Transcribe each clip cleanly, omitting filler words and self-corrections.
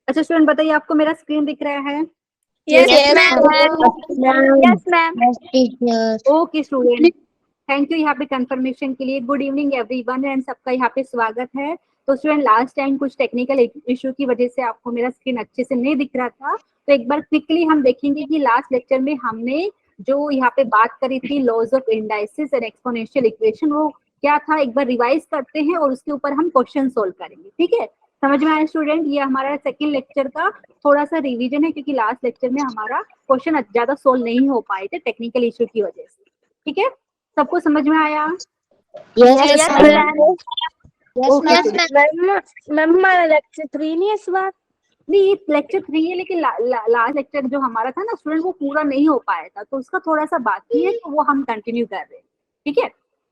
अच्छा स्टूडेंट बताइए, आपको मेरा स्क्रीन दिख रहा है? Yes, ma'am. yes, ma'am. Yes teacher. Okay student, thank you यहाँ पे कंफर्मेशन के लिए। गुड इवनिंग एवरीवन एंड सबका यहाँ पे स्वागत है। तो स्टूडेंट लास्ट टाइम कुछ टेक्निकल इशू की वजह से आपको मेरा स्क्रीन अच्छे से नहीं दिख रहा था, तो एक बार क्विकली हम देखेंगे कि लास्ट लेक्चर में हमने जो यहाँ पे बात करी थी laws of indices and exponential equation, वो क्या था एक बार रिवाइज करते हैं और उसके ऊपर हम क्वेश्चन सोल्व करेंगे। ठीक है, समझ में आया स्टूडेंट? ये हमारा सेकेंड लेक्चर का थोड़ा सा रिवीजन है, क्योंकि लास्ट लेक्चर में हमारा क्वेश्चन ज्यादा सोल्व नहीं हो पाए थे टेक्निकल इशू की वजह से। ठीक है, सबको समझ में आया? Yes ma'am. Okay Yes, ma'am. Ma'am हमारा लेक्चर 3 नहीं है इस बार? नहीं, ये लेक्चर 3 है, लेकिन लास्ट लेक्चर जो हमारा था ना स्टूडेंट, वो पूरा नहीं हो पाया था, तो उसका थोड़ा सा बाकी है, तो वो हम कंटिन्यू कर रहे हैं। ठीक है,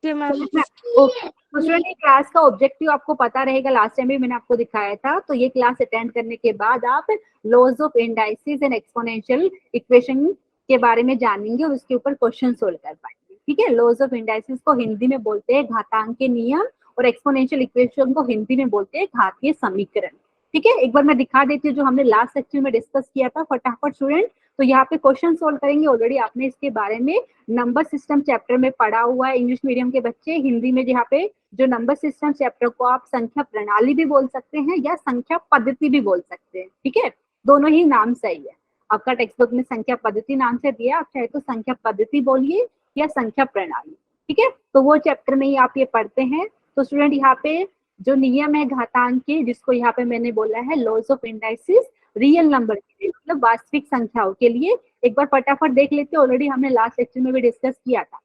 ओके। तो स्टूडेंट, ये क्लास का ऑब्जेक्टिव आपको पता रहेगा, लास्ट टाइम भी मैंने आपको दिखाया था। तो ये क्लास अटेंड करने के बाद आप laws of indices and exponential equation के बारे में जानेंगे और उसके ऊपर क्वेश्चन सोल्व कर पाएंगे। ठीक है, लॉज ऑफ इंडाइसिस को हिंदी में बोलते हैं घातांक के नियम, और एक्सपोनेंशियल इक्वेशन को हिंदी में बोलते हैं घातीय समीकरण। ठीक है, एक बार मैं दिखा देती हूँ जो हमने लास्ट सेक्शन में डिस्कस किया था फटाफट स्टूडेंट। तो यहाँ पे क्वेश्चन सोल्व करेंगे, ऑलरेडी आपने इसके बारे में नंबर सिस्टम चैप्टर में पढ़ा हुआ है। इंग्लिश मीडियम के बच्चे हिंदी में यहाँ पे जो नंबर सिस्टम चैप्टर को आप संख्या प्रणाली भी बोल सकते हैं या संख्या पद्धति भी बोल सकते हैं। ठीक है, दोनों ही नाम सही है। आपका टेक्स्ट बुक में संख्या पद्धति नाम से दिया, आप चाहे तो संख्या पद्धति बोलिए या संख्या प्रणाली। ठीक है, तो वो चैप्टर में ही आप ये पढ़ते हैं। तो स्टूडेंट यहाँ पे जो नियम है घातांक के, जिसको यहाँ पे मैंने बोला है laws of indices, real number के लिए मतलब वास्तविक संख्याओं के लिए, एक बार फटाफट देख लेते हैं। ऑलरेडी हमने लास्ट लेक्चर में भी डिस्कस किया था।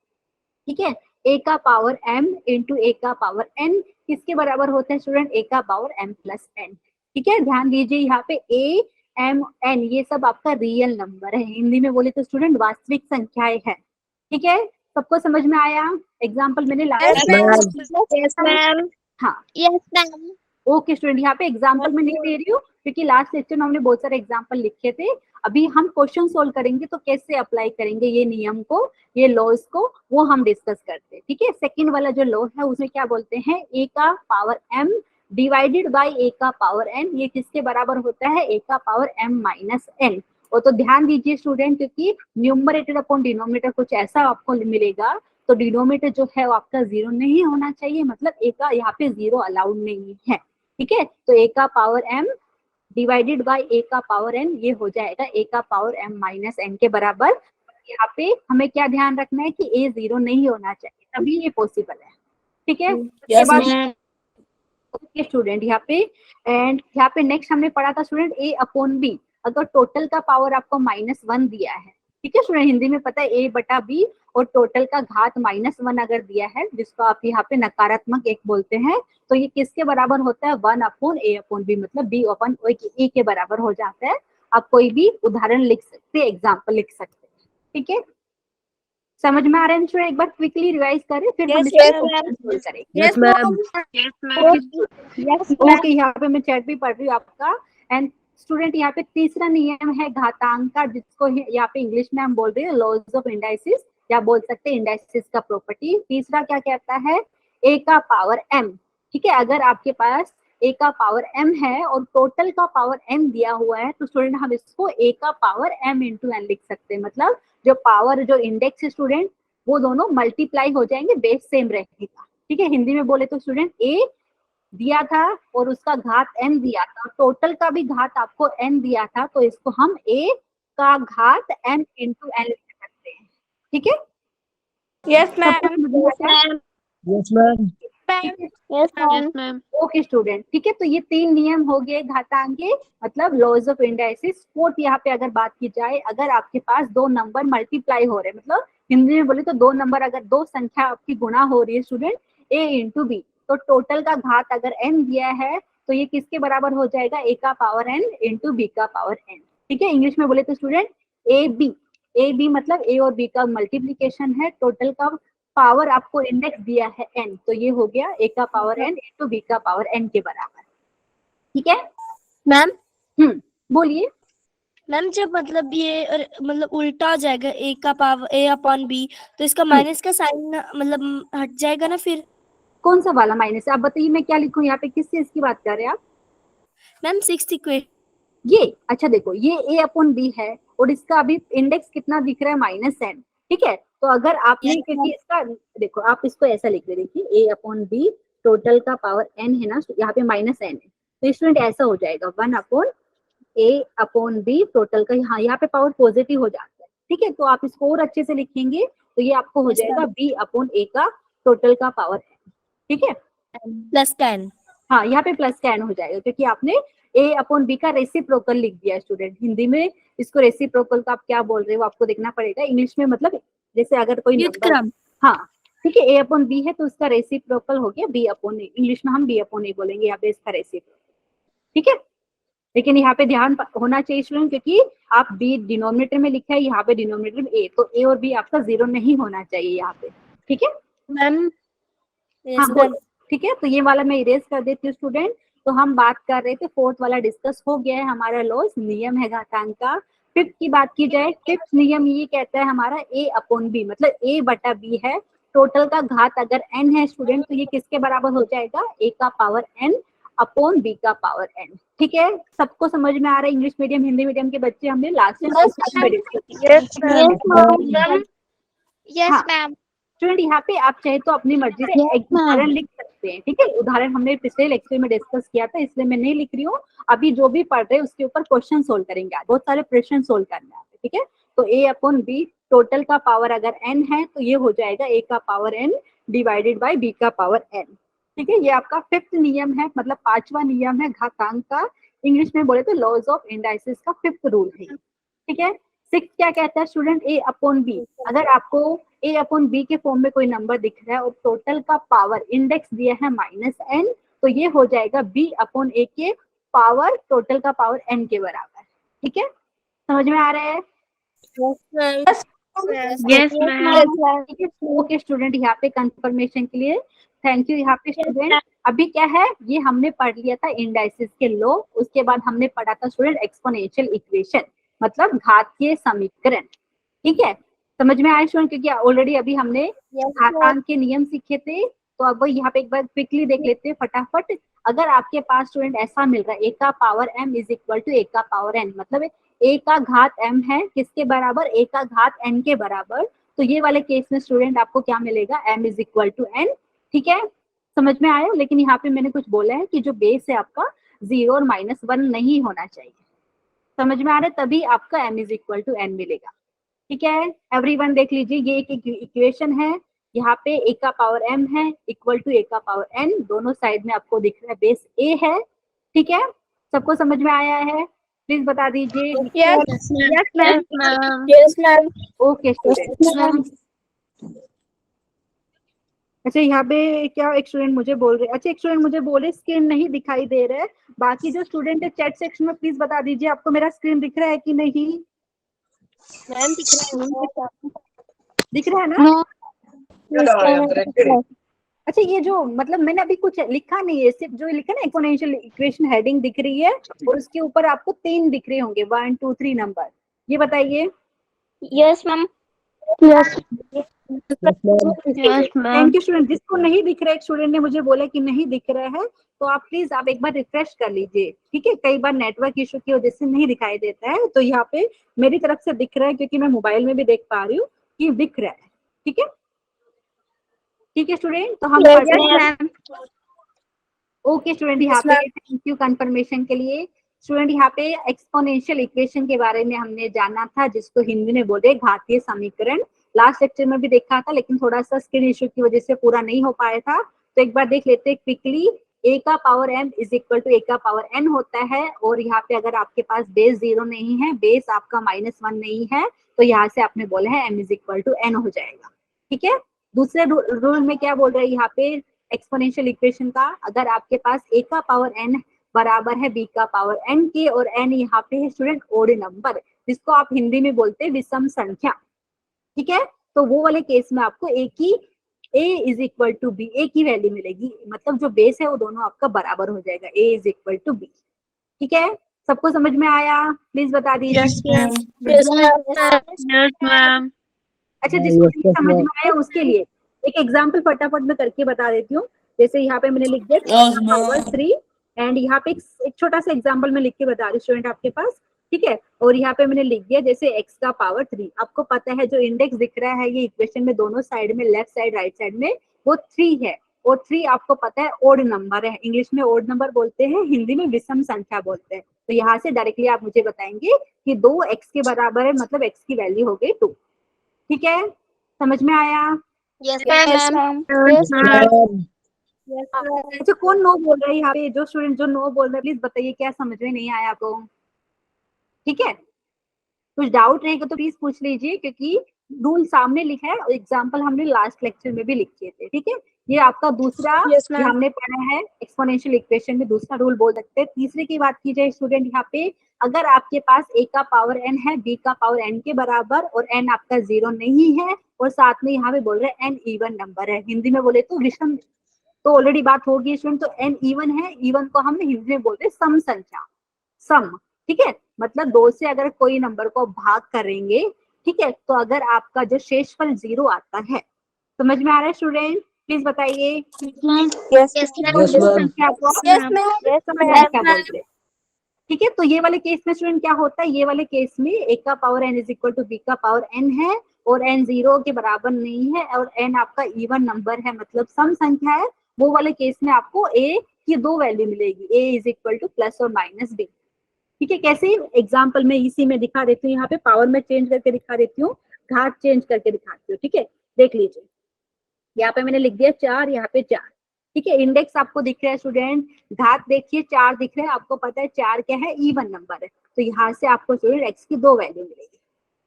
ठीक है, ए का पावर m इंटू ए का पावर n किसके बराबर होता है स्टूडेंट? ए का पावर m प्लस n। ठीक है, ध्यान दीजिए यहाँ पे a m n ये सब आपका रियल नंबर है, हिंदी में बोले तो स्टूडेंट वास्तविक संख्याएं हैं। ठीक है, सबको समझ में आया? एग्जाम्पल मैंने Yes, ma'am. हाँ Yes, ma'am. ओके स्टूडेंट, यहाँ पे एग्जाम्पल मैं नहीं दे रही हूँ क्योंकि लास्ट लेक्चर में हमने बहुत सारे एग्जाम्पल लिखे थे। अभी हम क्वेश्चन सोल्व करेंगे तो कैसे अप्लाई करेंगे ये नियम को, ये लॉज को, वो हम डिस्कस करते हैं। ठीक है, सेकंड वाला जो लॉ है उसमें क्या बोलते हैं? ए का पावर m डिवाइडेड बाई ए का पावर n, ये किसके बराबर होता है? ए का पावर m माइनस n। और तो ध्यान दीजिए स्टूडेंट, क्योंकि न्यूमरेटर अपॉन डिनोमिनेटर कुछ ऐसा आपको मिलेगा, तो डिनोमिनेटर जो है वो आपका जीरो नहीं होना चाहिए, मतलब ए का यहाँ पे जीरो अलाउड नहीं है। ठीक है, तो ए का पावर m डिवाइडेड बाय ए का पावर n, ये हो जाएगा ए का पावर m माइनस n के बराबर। यहाँ पे हमें क्या ध्यान रखना है कि ए जीरो नहीं होना चाहिए, तभी ये पॉसिबल है। ठीक है, Yes, ma'am. ओके स्टूडेंट, यहाँ पे एंड यहाँ पे नेक्स्ट हमने पढ़ा था स्टूडेंट ए अपॉन बी, अगर टोटल का पावर आपको -1 दिया है। ठीक है स्टूडेंट, हिंदी में पता है ए बटा बी, और टोटल का घात -1 अगर दिया है, जिसको आप यहाँ पे नकारात्मक एक बोलते हैं, तो ये किसके बराबर होता है? 1 अपॉन ए अपॉन बी, मतलब बी अपॉन ए के बराबर हो जाता है। आप कोई भी उदाहरण लिख सकते हैं, एग्जाम्पल लिख सकते हैं। ठीक है, समझ में आ रहा है स्टूडेंट? एक बार क्विकली रिवाइज करें फिर हम इसको करेंगे। Yes, ma'am. Yes, ma'am. Yes, okay, यहाँ पे मैं चैट भी पढ़ रही हूँ आपका। एंड स्टूडेंट यहाँ पे तीसरा नियम है घातांक का, जिसको यहाँ पे इंग्लिश में हम बोल रहे हैं लॉज ऑफ इंडाइसिस, या बोल सकते हैं इंडाइसिस का प्रॉपर्टी। तीसरा क्या कहता है? ए का पावर m। ठीक है, अगर आपके पास ए का पावर m है और टोटल का पावर m दिया हुआ है, तो स्टूडेंट हम इसको ए का पावर m इंटू n लिख सकते हैं। मतलब जो पावर, जो इंडेक्स है स्टूडेंट, वो दोनों मल्टीप्लाई हो जाएंगे, बेस सेम रहेगा। ठीक है, हिंदी में बोले तो स्टूडेंट ए दिया था और उसका घात n दिया था, टोटल का भी घात आपको n दिया था, तो इसको हम a का घात m इंटू n लिख सकते हैं। ठीक है, Yes, ma'am. Yes ma'am. Yes, ma'am. Okay student, ठीक है, तो ये तीन नियम हो गए घातांक के, मतलब लॉज ऑफ इंडाइसिस। फोर्थ यहाँ पे अगर बात की जाए, अगर आपके पास दो नंबर मल्टीप्लाई हो रहे हैं, मतलब हिंदी में बोले तो दो नंबर, अगर दो संख्या आपकी गुणा हो रही है स्टूडेंट, a इंटू बी, तो टोटल का घात अगर n दिया है, तो ये किसके बराबर हो जाएगा? a का पावर n इंटू बी का पावर n। ठीक है, इंग्लिश में बोले तो स्टूडेंट ए बी मतलब a और b का मल्टीप्लीकेशन है, टोटल का पावर आपको इंडेक्स दिया है n, तो ये हो गया a का पावर n इंटू बी का पावर n के बराबर। ठीक है मैम, बोलिए। मैम जब मतलब ये मतलब उल्टा हो जाएगा ए का पावर ए अपॉन बी, तो इसका माइनस का साइन मतलब हट जाएगा ना फिर? कौन सा वाला माइनस है? आप बताइए, मैं क्या लिखूं यहाँ पे? किस चीज की बात कर रहे हैं आप? Ma'am 6th equation. ये अच्छा देखो, ये a अपॉन b है और इसका अभी इंडेक्स कितना दिख रहा है, -n, ठीक है। तो अगर आपने Yes, क्योंकि इसका देखो, आप इसको ऐसा लिख दे, देखिए a अपॉन b टोटल का पावर n है ना, यहाँ पे -n है, तो स्टूडेंट ऐसा हो जाएगा 1 upon a upon b total का, यहाँ पे पावर पॉजिटिव हो जाता है, ठीक है। तो आप इसको और अच्छे से लिखेंगे तो ये आपको हो Yes, जाएगा ma'am. b अपॉन a का टोटल का पावर n, ठीक है। Plus 10. हाँ, यहाँ पे प्लस का n हो जाएगा क्योंकि आपने a अपॉन b का रेसिप्रोकल लिख दिया है स्टूडेंट। हिंदी में इसको रेसिप्रोकल का आप क्या बोल रहे हो आपको देखना पड़ेगा, इंग्लिश में मतलब जैसे अगर कोई नंबर, व्युत्क्रम. हाँ ठीक है, a अपॉन b है तो उसका रेसिप्रोकल हो गया b अपॉन a, इंग्लिश में हम b अपॉन a बोलेंगे, यहाँ पे इसका रेसिप्रोकल, ठीक है। लेकिन यहाँ पे ध्यान होना चाहिए स्टूडेंट, क्योंकि आप b डिनोमिनेटर में लिखा है, यहाँ पे डिनोमिनेटर में a, तो a और b आपका 0 नहीं होना चाहिए यहाँ पे, ठीक है। Ma'am. हाँ Yes, ma'am. ठीक है, तो ये वाला मैं इरेज कर देती हूँ स्टूडेंट। तो हम बात कर रहे थे, फोर्थ वाला डिस्कस हो गया है हमारा, लॉस नियम है घातांक का। फिफ्थ की बात की जाए, फिफ्थ नियम ये कहता है हमारा a अपॉन बी, मतलब a बटा b है, टोटल का घात अगर n है स्टूडेंट तो ये किसके बराबर हो जाएगा, a का पावर n अपॉन b का पावर n, ठीक है। सबको समझ में आ रहा है, इंग्लिश मीडियम हिंदी मीडियम के बच्चे हमने लास्ट में डिस्कस किया। Yes, ma'am. स्टूडेंट यहाँ पे आप चाहे तो अपनी मर्जी से एक उदाहरण लिख सकते हैं, ठीक है। उदाहरण हमने पिछले लेक्चर में डिस्कस किया था, इसलिए मैं नहीं लिख रही हूँ। अभी जो भी पढ़ रहे हैं उसके ऊपर क्वेश्चन सोल्व करेंगे, बहुत सारे प्रश्न सोल्व करने हैं, ठीक है। तो a अपॉन b टोटल का पावर अगर n है तो ये हो जाएगा a का power n divided by b का पावर n, ठीक है। ये आपका फिफ्थ नियम है, मतलब पांचवा नियम है घातांक का, इंग्लिश में बोले तो लॉज ऑफ इंडाइसिस का फिफ्थ रूल है, ठीक है। सिक्स क्या कहता है स्टूडेंट, a अपॉन b, अगर आपको a अपॉन b के फॉर्म में कोई नंबर दिख रहा है और टोटल का पावर इंडेक्स दिया है -n, तो ये हो जाएगा b अपॉन a के पावर टोटल का पावर n के बराबर, ठीक है। समझ में आ रहा है? Yes, ma'am. ओके स्टूडेंट, यहाँ पे कंफर्मेशन के लिए थैंक यू। यहाँ पे स्टूडेंट अभी क्या है, ये हमने पढ़ लिया था इंडाइसिस के लॉ, उसके बाद हमने पढ़ा था स्टूडेंट एक्सपोनेंशियल इक्वेशन, मतलब घातीय समीकरण, ठीक है। समझ में आया स्टूडेंट, क्योंकि ऑलरेडी अभी हमने घातांक के नियम सीखे थे, तो अब यहाँ पे एक बार क्विकली देख लेते हैं फटाफट। अगर आपके पास स्टूडेंट ऐसा मिल रहा है a का power m is equal to a का पावर n, मतलब a का घात m है किसके बराबर, a का घात n के बराबर, तो ये वाले केस में स्टूडेंट आपको क्या मिलेगा, m is equal to n, ठीक है। समझ में आया? लेकिन यहाँ पे मैंने कुछ बोला है कि जो बेस है आपका 0 और -1 नहीं होना चाहिए, समझ में आ रहा है, तभी आपका m is equal to n मिलेगा, ठीक है। एवरीवन देख लीजिए, ये एक इक्वेशन है, यहाँ पे a का पावर m है इक्वल टू a का पावर n, दोनों साइड में आपको दिख रहा है बेस a है, ठीक है। सबको समझ में आया है? प्लीज बता दीजिए। Yes, ma'am. Yes, ma'am. Okay student. अच्छा यहाँ पे क्या एक स्टूडेंट मुझे बोल रहे, अच्छा एक स्टूडेंट मुझे बोले स्क्रीन नहीं दिखाई दे रहा है, बाकी जो स्टूडेंट है चैट सेक्शन में प्लीज बता दीजिए आपको मेरा स्क्रीन दिख रहा है कि नहीं, Ma'am, दिख रहा है. दिख रहा है ना? अच्छा ये जो मतलब मैंने अभी कुछ लिखा नहीं है, सिर्फ जो लिखा ना एक्सपोनेंशियल इक्वेशन हेडिंग दिख रही है और उसके ऊपर आपको 3 दिख रहे होंगे, 1 2 3 नंबर, ये बताइए। Yes, ma'am. Thank you student. जिसको नहीं दिख रहा है, एक स्टूडेंट ने मुझे बोला कि नहीं दिख रहा है, तो आप प्लीज आप एक बार रिफ्रेश कर लीजिए, ठीक है। कई बार नेटवर्क इशू की वजह से नहीं दिखाई देता है, तो यहाँ पे मेरी तरफ से दिख रहा है क्योंकि मैं मोबाइल में भी देख पा रही हूँ कि दिख रहा है, ठीक है। ठीक है स्टूडेंट, तो हम ओके स्टूडेंट, यहाँ पे थैंक यू कंफर्मेशन के लिए। स्टूडेंट यहाँ पे एक्सपोनेंशियल इक्वेशन के बारे में हमने जाना था, जिसको हिंदी में बोलते घातीय समीकरण, लास्ट लेक्चर में भी देखा था, लेकिन थोड़ा सा स्क्रीन इशू की वजह से पूरा नहीं हो पाया था, तो एक बार देख लेते हैं क्विकली। a का power m is equal to a का पावर n होता है, और यहाँ पे अगर आपके पास बेस 0 नहीं है, बेस आपका -1 नहीं है, तो यहाँ से आपने बोला है m is equal to n हो जाएगा, ठीक है। दूसरे रूल में क्या बोल रहे हैं यहाँ पे एक्सपोनेंशियल इक्वेशन का, अगर आपके पास a का पावर n बराबर है b का पावर n के, और n यहाँ पे है स्टूडेंट ओड नंबर, जिसको आप हिंदी में बोलते हैं विषम संख्या, ठीक है। तो वो वाले केस में आपको a is equal to b, a की वैल्यू मिलेगी, मतलब जो बेस है वो दोनों आपका बराबर हो जाएगा, a is equal to b, ठीक है। सबको समझ में आया? प्लीज बता दीजिए। Yes, ma'am. अच्छा जिसको नहीं समझ में आया उसके लिए एक एग्जाम्पल फटाफट में करके बता देती हूँ। जैसे यहाँ पे मैंने लिख दिया पावर 3 एंड यहाँ पे एक छोटा सा एग्जाम्पल मैं लिख के बता रही हूँ स्टूडेंट आपके पास, ठीक है। और यहाँ पे मैंने लिख दिया जैसे x का पावर 3, आपको पता है जो इंडेक्स दिख रहा है ये इक्वेशन में दोनों साइड में, लेफ्ट साइड राइट साइड में, वो 3 है। और 3 आपको पता है ओड नंबर है, इंग्लिश में ओड नंबर बोलते हैं, हिंदी में विषम संख्या बोलते हैं। तो यहाँ से डायरेक्टली आप मुझे बताएंगे कि 2 x के बराबर है, मतलब x की वैल्यू हो गई 2। ठीक है, समझ में आया? Yes, ma'am. Yes, ma'am. अच्छा, कौन नो बोल रहा है यहाँ पे? जो स्टूडेंट जो नो बोल रहा है प्लीज बताइए, क्या समझ में नहीं आया आपको? ठीक है, कुछ डाउट रहेगा तो प्लीज पूछ लीजिए, क्योंकि रूल सामने लिखा है और एग्जांपल हमने लास्ट लेक्चर में भी लिखे थे। ठीक है, ये आपका दूसरा Yes, ma'am. ये हमने पढ़ा है एक्सपोनेंशियल इक्वेशन में दूसरा रूल बोल सकते हैं। तीसरे की बात की जाए स्टूडेंट, यहाँ पे अगर आपके पास a का पावर n है, b का पावर n के बराबर, और n आपका 0 नहीं है, और साथ में यहाँ पे बोल रहे हैं n इवन नंबर है, हिंदी में बोले तो विषम, तो ऑलरेडी बात होगी स्टूडेंट। तो n इवन है, इवन को हम हिंदी में बोलते हैं सम संख्या, सम। ठीक है, मतलब 2 से अगर कोई नंबर को भाग करेंगे, ठीक है, तो अगर आपका जो शेषफल 0 आता है, समझ में आ रहा है स्टूडेंट? प्लीज बताइए। Yes, Yes, तो ma'am. संख्या को Yes, ma'am. Yes, सम ma'am. संख्या बोलते हैं। ठीक है, तो ये वाले केस में स्टूडेंट क्या होता है, ये वाले केस में a का power n is equal to b का पावर n है, और n 0 के बराबर नहीं है, और n आपका इवन नंबर है, मतलब सम संख्या है। वो वाले केस में आपको a की 2 वैल्यू मिलेगी, a is equal two plus और माइनस b। ठीक है, कैसे एग्जाम्पल में इसी में दिखा देती हूँ, यहाँ पे पावर में चेंज करके दिखा देती हूँ, घात चेंज करके दिखाती हूँ। ठीक है, देख लीजिए, यहाँ पे मैंने लिख दिया 4, यहाँ पे 4। ठीक है, इंडेक्स आपको दिख रहा है स्टूडेंट, घात देखिए 4 दिख रहे हैं, आपको पता है 4 क्या है, इवन नंबर है। तो यहाँ से आपको स्टूडेंट x की 2 वैल्यू मिलेगी,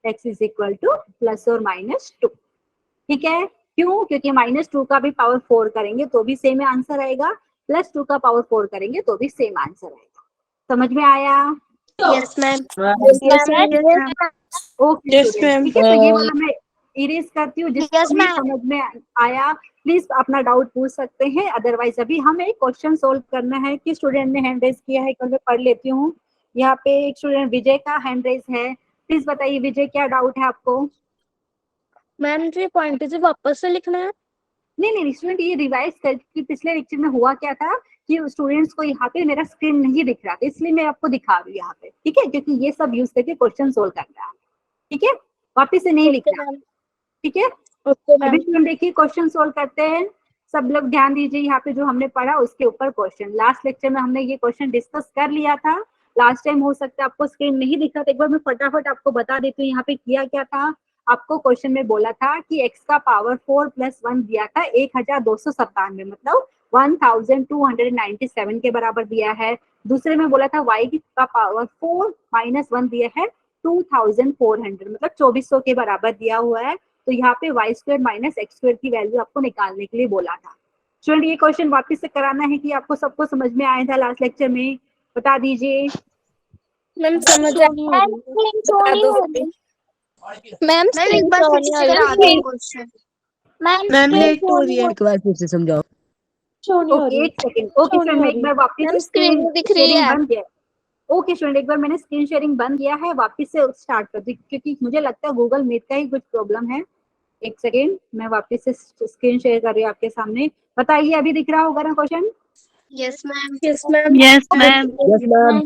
x is equal two plus और माइनस 2। ठीक है, क्यों? क्योंकि -2 का भी पावर 4 करेंगे तो भी सेम आंसर आएगा, +2 का पावर 4 करेंगे तो भी सेम आंसर आएगा। समझ में आया? Yes, ma'am. Yes, Yes, ma'am. Okay student, ठीक है, तो ये वाला मैं इरेज करती हूँ, जिसको Yes, भी ma'am. समझ में आया प्लीज अपना डाउट पूछ सकते हैं। अदरवाइज अभी हमें क्वेश्चन सोल्व करना है कि स्टूडेंट ने हैंड रेज किया है, कल मैं पढ़ लेती हूँ। यहाँ पे एक स्टूडेंट विजय का हैंड रेज है, प्लीज बताइए विजय क्या डाउट है आपको? मैम जी पॉइंट से वापस से लिखना है। नहीं स्टूडेंट, ये रिवाइज कर कि पिछले लेक्चर में हुआ क्या था कि स्टूडेंट्स को यहाँ पे मेरा स्क्रीन नहीं दिख रहा था, इसलिए मैं आपको दिखा रही हूँ यहाँ पे। ठीक है, क्योंकि ये सब यूज करके क्वेश्चन सोल्व करना है। ठीक है, वापिस से नहीं लिखना। ठीक है, अभी स्टूडेंट देखिए क्वेश्चन सोल्व करते हैं। सब लोग ध्यान दीजिए, यहाँ पे जो हमने पढ़ा उसके ऊपर क्वेश्चन, लास्ट लेक्चर में हमने ये क्वेश्चन डिस्कस कर लिया था लास्ट टाइम। हो सकता है आपको स्क्रीन नहीं दिख रहा था, एक बार मैं फटाफट आपको बता देती हूँ यहाँ पे किया क्या था। आपको क्वेश्चन में बोला था कि x का पावर 4 + 1 दिया था 1297, मतलब 1297 के बराबर दिया है। दूसरे में बोला था y का पावर 4 - 1 दिया है 2400, मतलब 2400 के बराबर दिया हुआ है। तो यहाँ पे y² - x² की वैल्यू आपको निकालने के लिए बोला था। स्टूडेंट, ये क्वेश्चन वापस से कराना है कि आपको सबको समझ में आया था लास्ट लेक्चर में? बता दीजिए। मैम समझ आ रही है। बता दो। मैम एक बार फिर से करा दो क्वेश्चन। मैम लेट हो रही है, एक बार फिर से समझाओ। ओके, एक सेकंड। ओके स्टूडेंट, मैं एक बार वापस मैम से स्क्रीन स्क्रीन दिख रही शेयरिंग है। बंद किया। ओके स्टूडेंट, एक बार मैंने स्क्रीन शेयरिंग बंद किया है, वापस से स्टार्ट कर दी, क्योंकि मुझे लगता है गूगल मीट का ही कुछ प्रॉब्लम है। एक सेकेंड, मैं वापस से स्क्रीन शेयर कर रही हूँ आपके सामने। बताइए, अभी दिख रहा होगा ना question? Yes ma'am. Yes ma'am. Yes ma'am. Yes ma'am.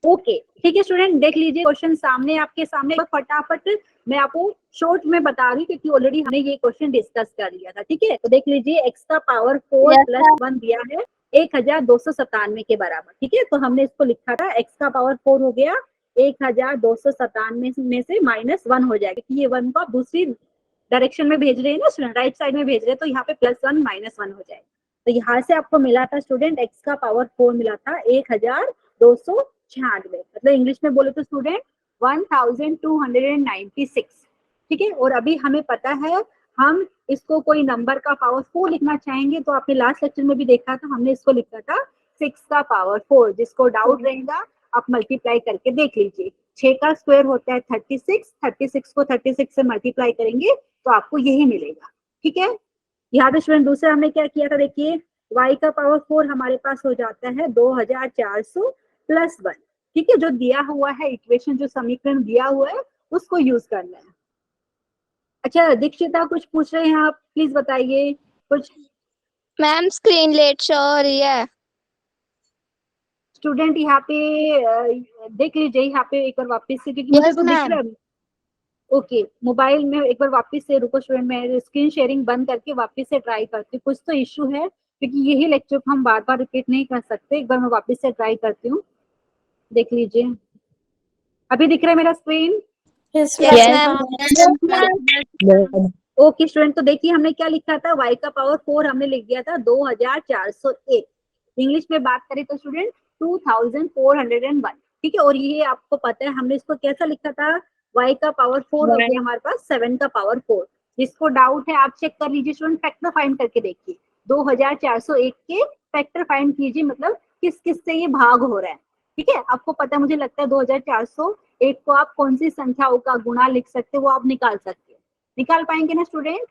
Okay, ठीक है स्टूडेंट, देख लीजिए क्वेश्चन सामने आपके सामने। फटाफट मैं आपको शॉर्ट में बता रही हूँ, क्योंकि ऑलरेडी हमने ये क्वेश्चन डिस्कस कर लिया था। ठीक है, तो देख लीजिए, x का पावर 4 + 1 दिया है 1297 के बराबर। ठीक है, तो हमने इसको लिखा था x का पावर 4 हो गया 1297 में से -1 हो जाएगा, कि ये 1 को आप दूसरी डायरेक्शन में भेज रहे हैं ना स्टूडेंट, राइट साइड में भेज रहे हैं, तो यहाँ पे +1 -1 हो जाएगा। तो यहाँ से आपको मिला था स्टूडेंट x का पावर 4 मिला था 1296, मतलब इंग्लिश में बोले तो स्टूडेंट 1296। ठीक है, और अभी हमें पता है हम इसको कोई नंबर का पावर 4 लिखना चाहेंगे, तो आपने लास्ट लेक्चर में भी देखा था, हमने इसको लिखा था 6 का पावर 4। जिसको डाउट रहेगा आप मल्टीप्लाई करके देख लीजिए। 6 का स्क्वायर होता है 36, 36 को 36 से मल्टीप्लाई करेंगे तो आपको यही मिलेगा। ठीक है, यहाँ पे स्टूडेंट दूसरा हमने क्या किया था, देखिए y का पावर 4 हमारे पास हो जाता है 2400 + 1। ठीक है, जो दिया हुआ है इक्वेशन, जो समीकरण दिया हुआ है उसको यूज करना है। अच्छा दीक्षिता, कुछ पूछ रहे हैं आप? प्लीज बताइए कुछ। मैम स्क्रीन लेट शो हो रही है। स्टूडेंट यहाँ पे देख लीजिए यहाँ पे एक बार वापस से, क्योंकि मुझे तो दिख रहा है। ओके, मोबाइल में एक बार वापस से रुको स्टूडेंट, मैं स्क्रीन शेयरिंग बंद करके वापस से ट्राई करती हूँ। कुछ तो इशू है, क्योंकि यही लेक्चर को हम बार बार रिपीट नहीं कर सकते। एक बार मैं वापस से ट्राई करती हूँ, देख लीजिए। अभी दिख रहा है मेरा स्क्रीन? ओके स्टूडेंट, तो देखिए हमने क्या लिखा था, y का पावर 4 हमने लिख दिया था 2401। इंग्लिश में बात करें तो स्टूडेंट 2401, ठीक है। और ये आपको पता है हमने इसको कैसा लिखा था, y का पावर 4 हो गया हमारे पास 7 का पावर 4। जिसको डाउट है आप चेक कर लीजिए स्टूडेंट, फैक्टर फाइंड करके देखिए। 2401 के फैक्टर फाइंड कीजिए, मतलब किस किस से ये भाग हो रहा है, ठीक है। आपको पता है, मुझे लगता है 2401 को आप कौन सी संख्याओं का गुणा लिख सकते हो, वो आप निकाल सकते हो। निकाल पाएंगे ना स्टूडेंट?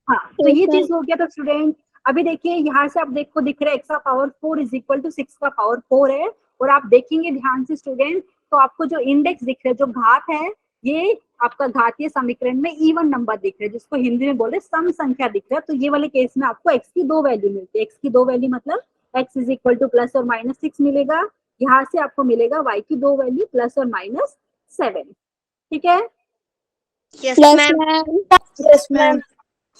हाँ, तो ये चीज हो गया। तो स्टूडेंट अभी देखिए यहाँ से आप देखो, दिख रहा है x का पावर 4 इज इक्वल टू 6 का पावर 4 है। और आप देखेंगे ध्यान से स्टूडेंट, तो आपको जो इंडेक्स दिख रहा है, जो घात है, ये आपका घातीय समीकरण में इवन नंबर दिख रहा है, जिसको हिंदी में बोले सम संख्या दिख रहा है। तो ये वाले केस में आपको x की 2 वैल्यू मिलती है। x की 2 वैल्यू मतलब x is equal two plus और माइनस 6 मिलेगा। यहाँ से आपको मिलेगा y की 2 वैल्यू प्लस और माइनस 7, ठीक है। Yes ma'am.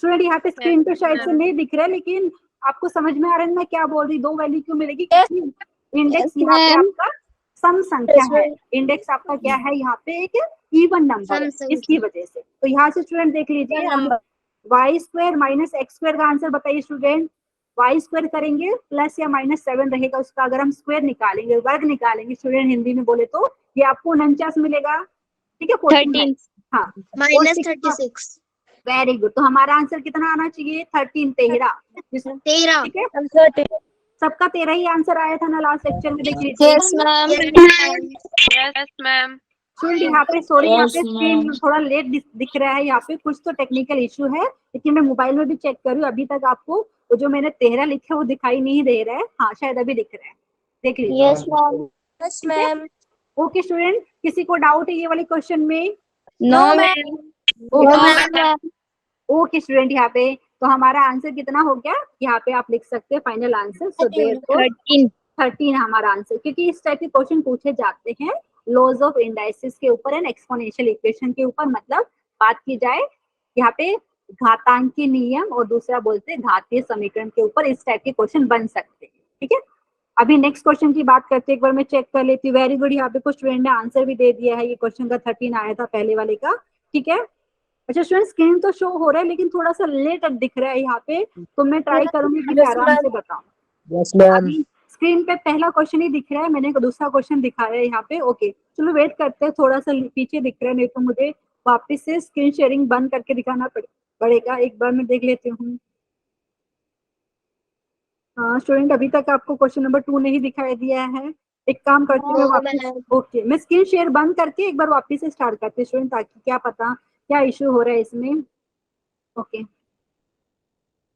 स्टूडेंट यहाँ पे स्क्रीन पे शायद से नहीं दिख रहा है, लेकिन आपको समझ में आ रहा है मैं क्या बोल रही, 2 वैल्यू क्यों मिलेगी, क्योंकि इंडेक्स यहाँ पे आपका सम संख्या है। इंडेक्स आपका क्या है यहाँ पे, एक इवन नंबर, इसकी वजह से। तो यहाँ से स्टूडेंट देख लीजिए, हम Y square minus X square का आंसर बताइए स्टूडेंट। वाई स्क्वायर करेंगे प्लस या माइनस 7 रहेगा, उसका अगर हम स्क्वायर निकालेंगे, वर्ग निकालेंगे स्टूडेंट हिंदी में बोले तो ये आपको 49 मिलेगा, ठीक है। 14, हाँ, माइनस 36। Very good. तो हमारा आंसर कितना आना चाहिए, 13, 13, ठीक है। सबका 13 ही आंसर आया था ना लास्ट लेक्चर में, देख लीजिए। Yes ma'am. स्टूडेंट यहाँ पे सॉरी, यहाँ पे स्क्रीन थोड़ा लेट दिख रहा है, यहाँ पे कुछ तो टेक्निकल इशू है, लेकिन मैं मोबाइल में भी चेक कर रही हूँ। अभी तक आपको वो जो मैंने 13 लिखा है वो दिखाई नहीं दे रहा है। हाँ, शायद अभी दिख रहा है, देख लीजिए। Yes ma'am. ओके स्टूडेंट, किसी को डाउट है ये वाले क्वेश्चन में? No ma'am. ओके स्टूडेंट, यहाँ पे तो हमारा आंसर कितना हो गया, यहाँ पे आप लिख सकते हैं फाइनल आंसर। सो देयरफॉर 13 हमारा आंसर, क्योंकि इस टाइप के क्वेश्चन पूछे जाते हैं लॉज ऑफ इंडाइसिस के ऊपर एंड एक्सपोनेंशियल इक्वेशन के ऊपर। मतलब बात की जाए यहाँ पे घातांकीय नियम और दूसरा बोलते हैं घातीय समीकरण के ऊपर, इस टाइप के क्वेश्चन बन सकते हैं, ठीक है। अभी नेक्स्ट क्वेश्चन की बात करते हैं, एक बार मैं चेक कर लेती हूँ। वेरी गुड, यहाँ पे कुछ स्टूडेंट ने आंसर भी दे दिया है। ये क्वेश्चन का 13 आया था पहले वाले का, ठीक है। अच्छा स्टूडेंट, स्क्रीन तो शो हो रहा है लेकिन थोड़ा सा लेट दिख रहा है यहाँ पे, तो मैं ट्राई करूंगी कि मैं आराम से बताऊं। अभी स्क्रीन पे पहला क्वेश्चन ही दिख रहा है, मैंने दूसरा क्वेश्चन दिखाया है यहाँ पे। ओके चलो वेट करते हैं, थोड़ा सा पीछे दिख रहा है, नहीं तो मुझे वापस से स्क्रीन शेयरिंग बंद करके दिखाना पड़ेगा। एक बार मैं देख लेती हूँ। हाँ स्टूडेंट, अभी तक आपको क्वेश्चन नंबर 2 नहीं दिखाई दिया है। एक काम करती हूँ वापस, ओके मैं स्क्रीन शेयर बंद करके एक बार वापस से स्टार्ट करती हूँ स्टूडेंट, ताकि क्या पता क्या इशू हो रहा है इसमें। ओके,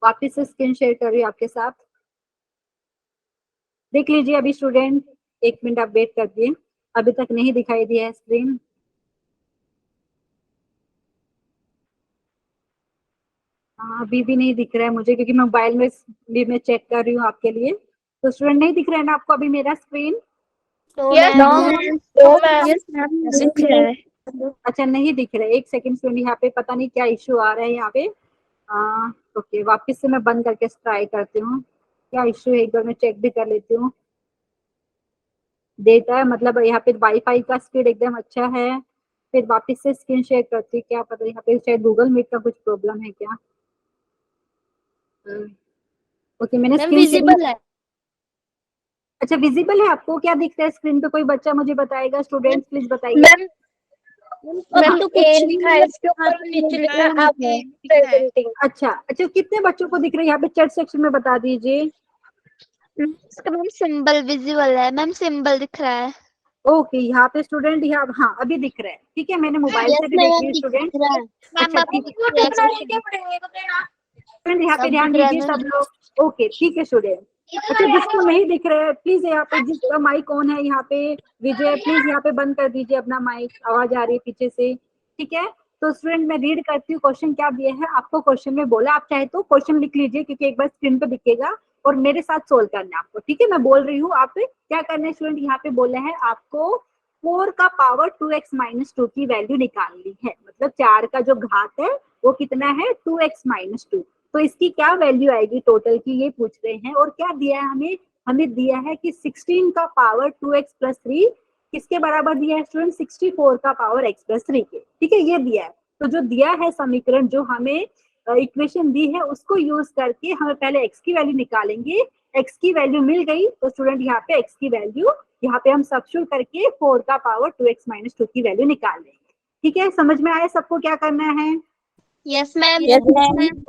वापस से स्क्रीन शेयर कर रही हूँ आपके साथ, देख लीजिए। अभी स्टूडेंट 1 मिनट आप वेट कर दिए, अभी तक नहीं दिखाई दिया है स्क्रीन। हाँ अभी भी नहीं दिख रहा है मुझे, क्योंकि मैं मोबाइल में भी मैं चेक कर रही हूँ आपके लिए। तो स्टूडेंट नहीं दिख रहा है ना आपको अभी मेरा स्क्रीन? अच्छा नहीं दिख रहा है, एक सेकंड स्टूडेंट, यहाँ पे पता नहीं क्या इशू आ रहा है यहाँ पे। ओके वापस से मैं बंद करके ट्राई करती हूँ, क्या इशू है एक बार मैं चेक भी कर लेती हूँ। देता है मतलब यहाँ पे वाईफाई का स्पीड एकदम अच्छा है। फिर वापस से स्क्रीन शेयर करती हूँ, क्या पता यहाँ पे शायद गूगल मीट का कुछ प्रॉब्लम है क्या। ओके मैंने स्क्रीन विजिबल है। अच्छा विजिबल है आपको, क्या दिखता है स्क्रीन पे, कोई बच्चा मुझे बताएगा, स्टूडेंट्स प्लीज बताइए। मैम तो कुछ लिखा है इसके ऊपर, नीचे लिखा है आप प्रेजेंटिंग। अच्छा कितने बच्चों को दिख रहा है यहाँ पे चैट सेक्शन में बता दीजिए। इसका मैम सिंबल विजिबल है, मैम सिंबल दिख रहा है। ओके यहाँ पे स्टूडेंट यहाँ हाँ अभी दिख रहा है, ठीक है। मैंने मोबाइल से भी देख लिया स्टूडेंट। अच्छा स्टूडेंट यहाँ पे ध्यान दीजिए सब लोग। ओके ठीक है स्टूडेंट। अच्छा जिसको नहीं दिख रहा है प्लीज यहाँ पे, जिसका माइक ऑन है यहाँ पे, विजय प्लीज यहाँ पे बंद कर दीजिए अपना माइक, आवाज आ रही है पीछे से, ठीक है। तो स्टूडेंट मैं रीड करती हूँ क्वेश्चन क्या दिया है आपको। क्वेश्चन में बोला, आप चाहे तो क्वेश्चन लिख लीजिए क्योंकि एक बार स्क्रीन पे दिखेगा, और मेरे साथ सोल्व करना है आपको, ठीक है। मैं बोल रही हूँ, आप क्या करना है स्टूडेंट, यहाँ पे बोला है आपको 4 का पावर 2x माइनस 2 की वैल्यू निकालनी है। मतलब 4 का जो घात है वो कितना है 2x माइनस 2, तो इसकी क्या वैल्यू आएगी टोटल की, ये पूछ रहे हैं। और क्या दिया है हमें, हमें दिया है कि 16 का पावर 2x प्लस 3 किसके बराबर दिया है स्टूडेंट, 64 का पावर x प्लस 3 के, ठीक है, ये दिया है। तो जो दिया है समीकरण, जो हमें इक्वेशन दी है, उसको यूज करके हमें पहले x की वैल्यू निकालेंगे। x की वैल्यू मिल गई तो स्टूडेंट यहाँ पे x की वैल्यू यहाँ पे हम सब्स्टिट्यूट करके 4 का पावर 2x माइनस 2 की वैल्यू निकाल लेंगे, ठीक है। समझ में आया सबको क्या करना है? Yes ma'am.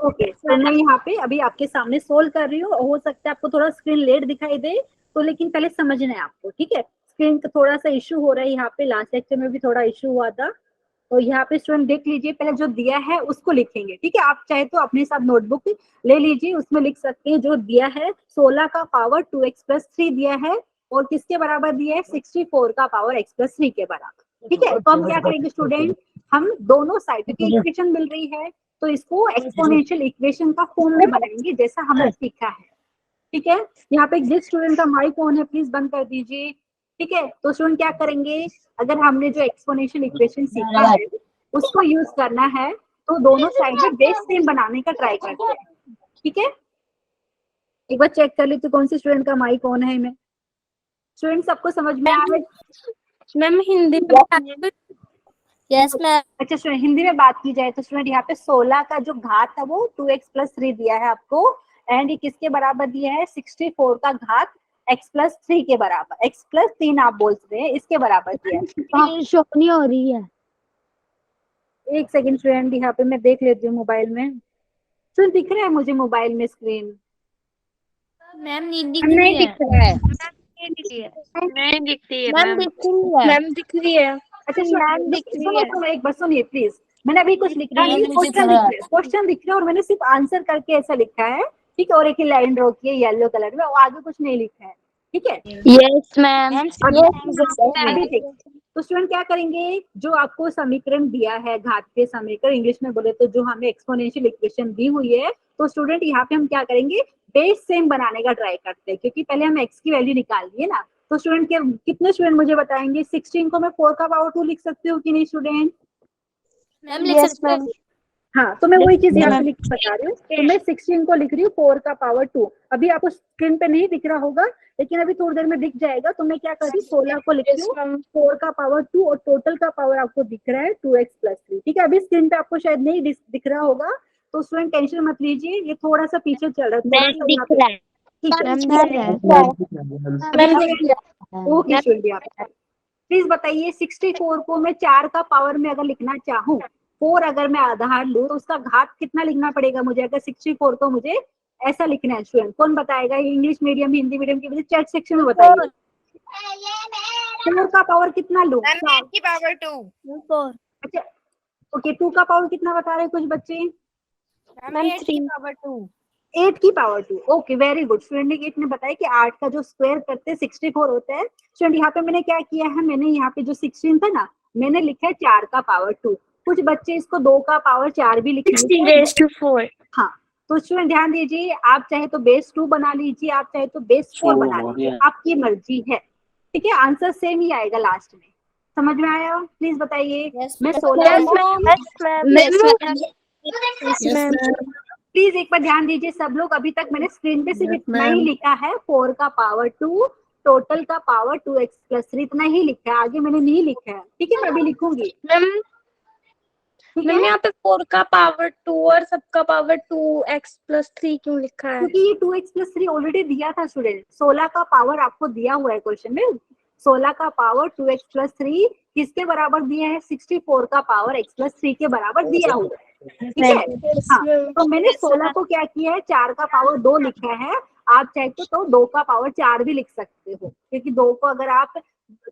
ओके, तो मैं यहाँ पे अभी आपके सामने सोल्व कर रही हूँ। हो सकता है आपको थोड़ा स्क्रीन लेट दिखाई दे, तो लेकिन पहले समझना है आपको, ठीक है। स्क्रीन का थोड़ा सा इशू हो रहा है यहाँ पे, लास्ट लेक्चर में भी थोड़ा इशू हुआ था। तो यहाँ पे स्टूडेंट देख लीजिए, पहले जो दिया है उसको लिखेंगे, ठीक है। आप चाहे तो अपने साथ नोटबुक ले लीजिए, उसमें लिख सकते हैं। जो दिया है 16 का पावर 2x प्लस 3 दिया है, और किसके बराबर दिया है 64 का पावर x प्लस 3 के बराबर, ठीक है। तो हम क्या करेंगे स्टूडेंट, हम दोनों साइड की इक्वेशन मिल रही है तो इसको एक्सपोनेंशियल इक्वेशन का फॉर्म में बनाएंगे, जैसा हमने सीखा है, ठीक है। यहाँ पे जिस स्टूडेंट का माइक ऑन है प्लीज बंद कर दीजिए, ठीक है। तो स्टूडेंट क्या करेंगे, अगर हमने जो एक्सपोनेंशियल इक्वेशन सीखा है उसको यूज करना है, तो दोनों साइड में बेस सेम बनाने का ट्राई करते हैं, ठीक है। एक बार चेक कर लेते कौन सी स्टूडेंट का माइक ऑन है। मैं स्टूडेंट सबको समझ में आ रहा है? मैम हिंदी में यस मैम। अच्छा स्टूडेंट, हिंदी में बात की जाए तो स्टूडेंट यहाँ पे 16 का जो घात है वो 2x प्लस 3 दिया है आपको, एंड ये किसके बराबर दिया है 64 का घात x प्लस 3 के बराबर, x प्लस 3 आप बोल सकते हैं, इसके बराबर दिया है। तो शो नहीं हो रही है। एक सेकंड स्टूडेंट, यहाँ पे मैं देख लेती हूँ मोबाइल में। स्टूडेंट दिख रहा है मुझे मोबाइल में स्क्रीन? मैम नहीं नहीं दिख रहा है। नहीं दिखती है मैम दिख रही है। मैम दिख रही है। अच्छा मैम दिख रही है। सुनो, एक बार सुनिए प्लीज। मैंने अभी कुछ लिखा नहीं, मुझे क्वेश्चन दिख रहा है, क्वेश्चन दिख रहा है और मैंने सिर्फ आंसर करके ऐसा लिखा है, ठीक है। और एक लाइन ड्रॉ की है येलो कलर में, और आगे कुछ नहीं लिखा है, ठीक है। Yes ma'am. अभी देख, तो स्टूडेंट क्या करेंगे, जो आपको समीकरण दिया है घात के समीकरण, इंग्लिश में बोले तो जो हमें एक्सपोनेंशियल इक्वेशन दी हुई है, तो स्टूडेंट यहाँ पे हम क्या करेंगे, बेस सेम बनाने का ट्राई करते हैं, क्योंकि पहले हम x की वैल्यू निकाल लिए ना। तो स्टूडेंट के कितने स्टूडेंट मुझे बताएंगे, 16 को मैं 4 का पावर 2 लिख सकती हूँ कि नहीं स्टूडेंट? मैम लिख सकते हैं। हाँ, तो मैं वही चीज यहाँ पे लिख बता रही हूँ। तो मैं 16 को लिख रही हूँ 4 का पावर 2। अभी आपको स्क्रीन पे नहीं दिख रहा होगा, लेकिन अभी थोड़ी देर में दिख जाएगा। तो मैं क्या कर रही हूँ, 16 को लिख रही हूँ 4 का पावर 2, और टोटल का पावर आपको दिख रहा है 2x प्लस 3, ठीक है। अभी स्क्रीन पे आपको शायद नहीं दिख रहा होगा, तो स्टूडेंट टेंशन मत लीजिए, ये थोड़ा सा पीछे चल रहा है, थोड़ा सा यहाँ पे, ठीक है। ओके स्टूडेंट, प्लीज बताइए 64 को मैं 4 का पावर में अगर लिखना चाहूँ, 4 अगर मैं आधार लूँ तो उसका घात कितना लिखना पड़ेगा मुझे, अगर 64 को मुझे ऐसा लिखना है स्टूडेंट? कौन बताएगा? इंग्लिश मीडियम हिंदी मीडियम की वजह चैट सेक्शन में बताइए। 4 का पावर कितना लूँ? 8 की पावर 2। अच्छा ओके, 2 का पावर कितना बता रहे कुछ बच्चे? मैम 8 की पावर 2। 8 की power 2, okay very good. Student ने बताया कि 8 का जो स्क्वायर करते हैं 64 होता है। स्टूडेंट यहाँ पे मैंने क्या किया है, मैंने यहाँ पे जो 16 था ना, मैंने लिखा है 4 का पावर 2। कुछ बच्चे इसको 2 का पावर 4 भी लिख16 हाँ, तो स्टूडेंट ध्यान दीजिए, आप चाहे तो बेस 2 बना लीजिए, आप चाहे तो बेस 4 बना लीजिए, आपकी मर्जी है, ठीक है। आंसर सेम ही आएगा लास्ट में। समझ में आया? प्लीज बताइए। मैं 16 प्लीज एक बार ध्यान दीजिए सब लोग। अभी तक मैंने स्क्रीन पे सिर्फ इतना ही लिखा है, 4 का पावर 2, टोटल का पावर 2x प्लस 3, इतना ही लिखा है, आगे मैंने नहीं लिखा है, ठीक है। मैं अभी लिखूंगी मैम यहाँ पे 4 का पावर 2 और सबका पावर 2x प्लस 3 क्यों लिखा है? क्योंकि ये 2x प्लस 3 ऑलरेडी दिया था स्टूडेंट। 16 का पावर आपको दिया हुआ है क्वेश्चन में, 16 का पावर 2x प्लस 3 किसके बराबर दिया है? 64 का पावर x प्लस 3 के बराबर दिया हुआ है, ठीक है। हाँ, तो मैंने 16 को क्या किया है, 4 का पावर 2 लिखा है। आप चाहे तो 2 का पावर 4 भी लिख सकते हो, क्योंकि 2 को अगर आप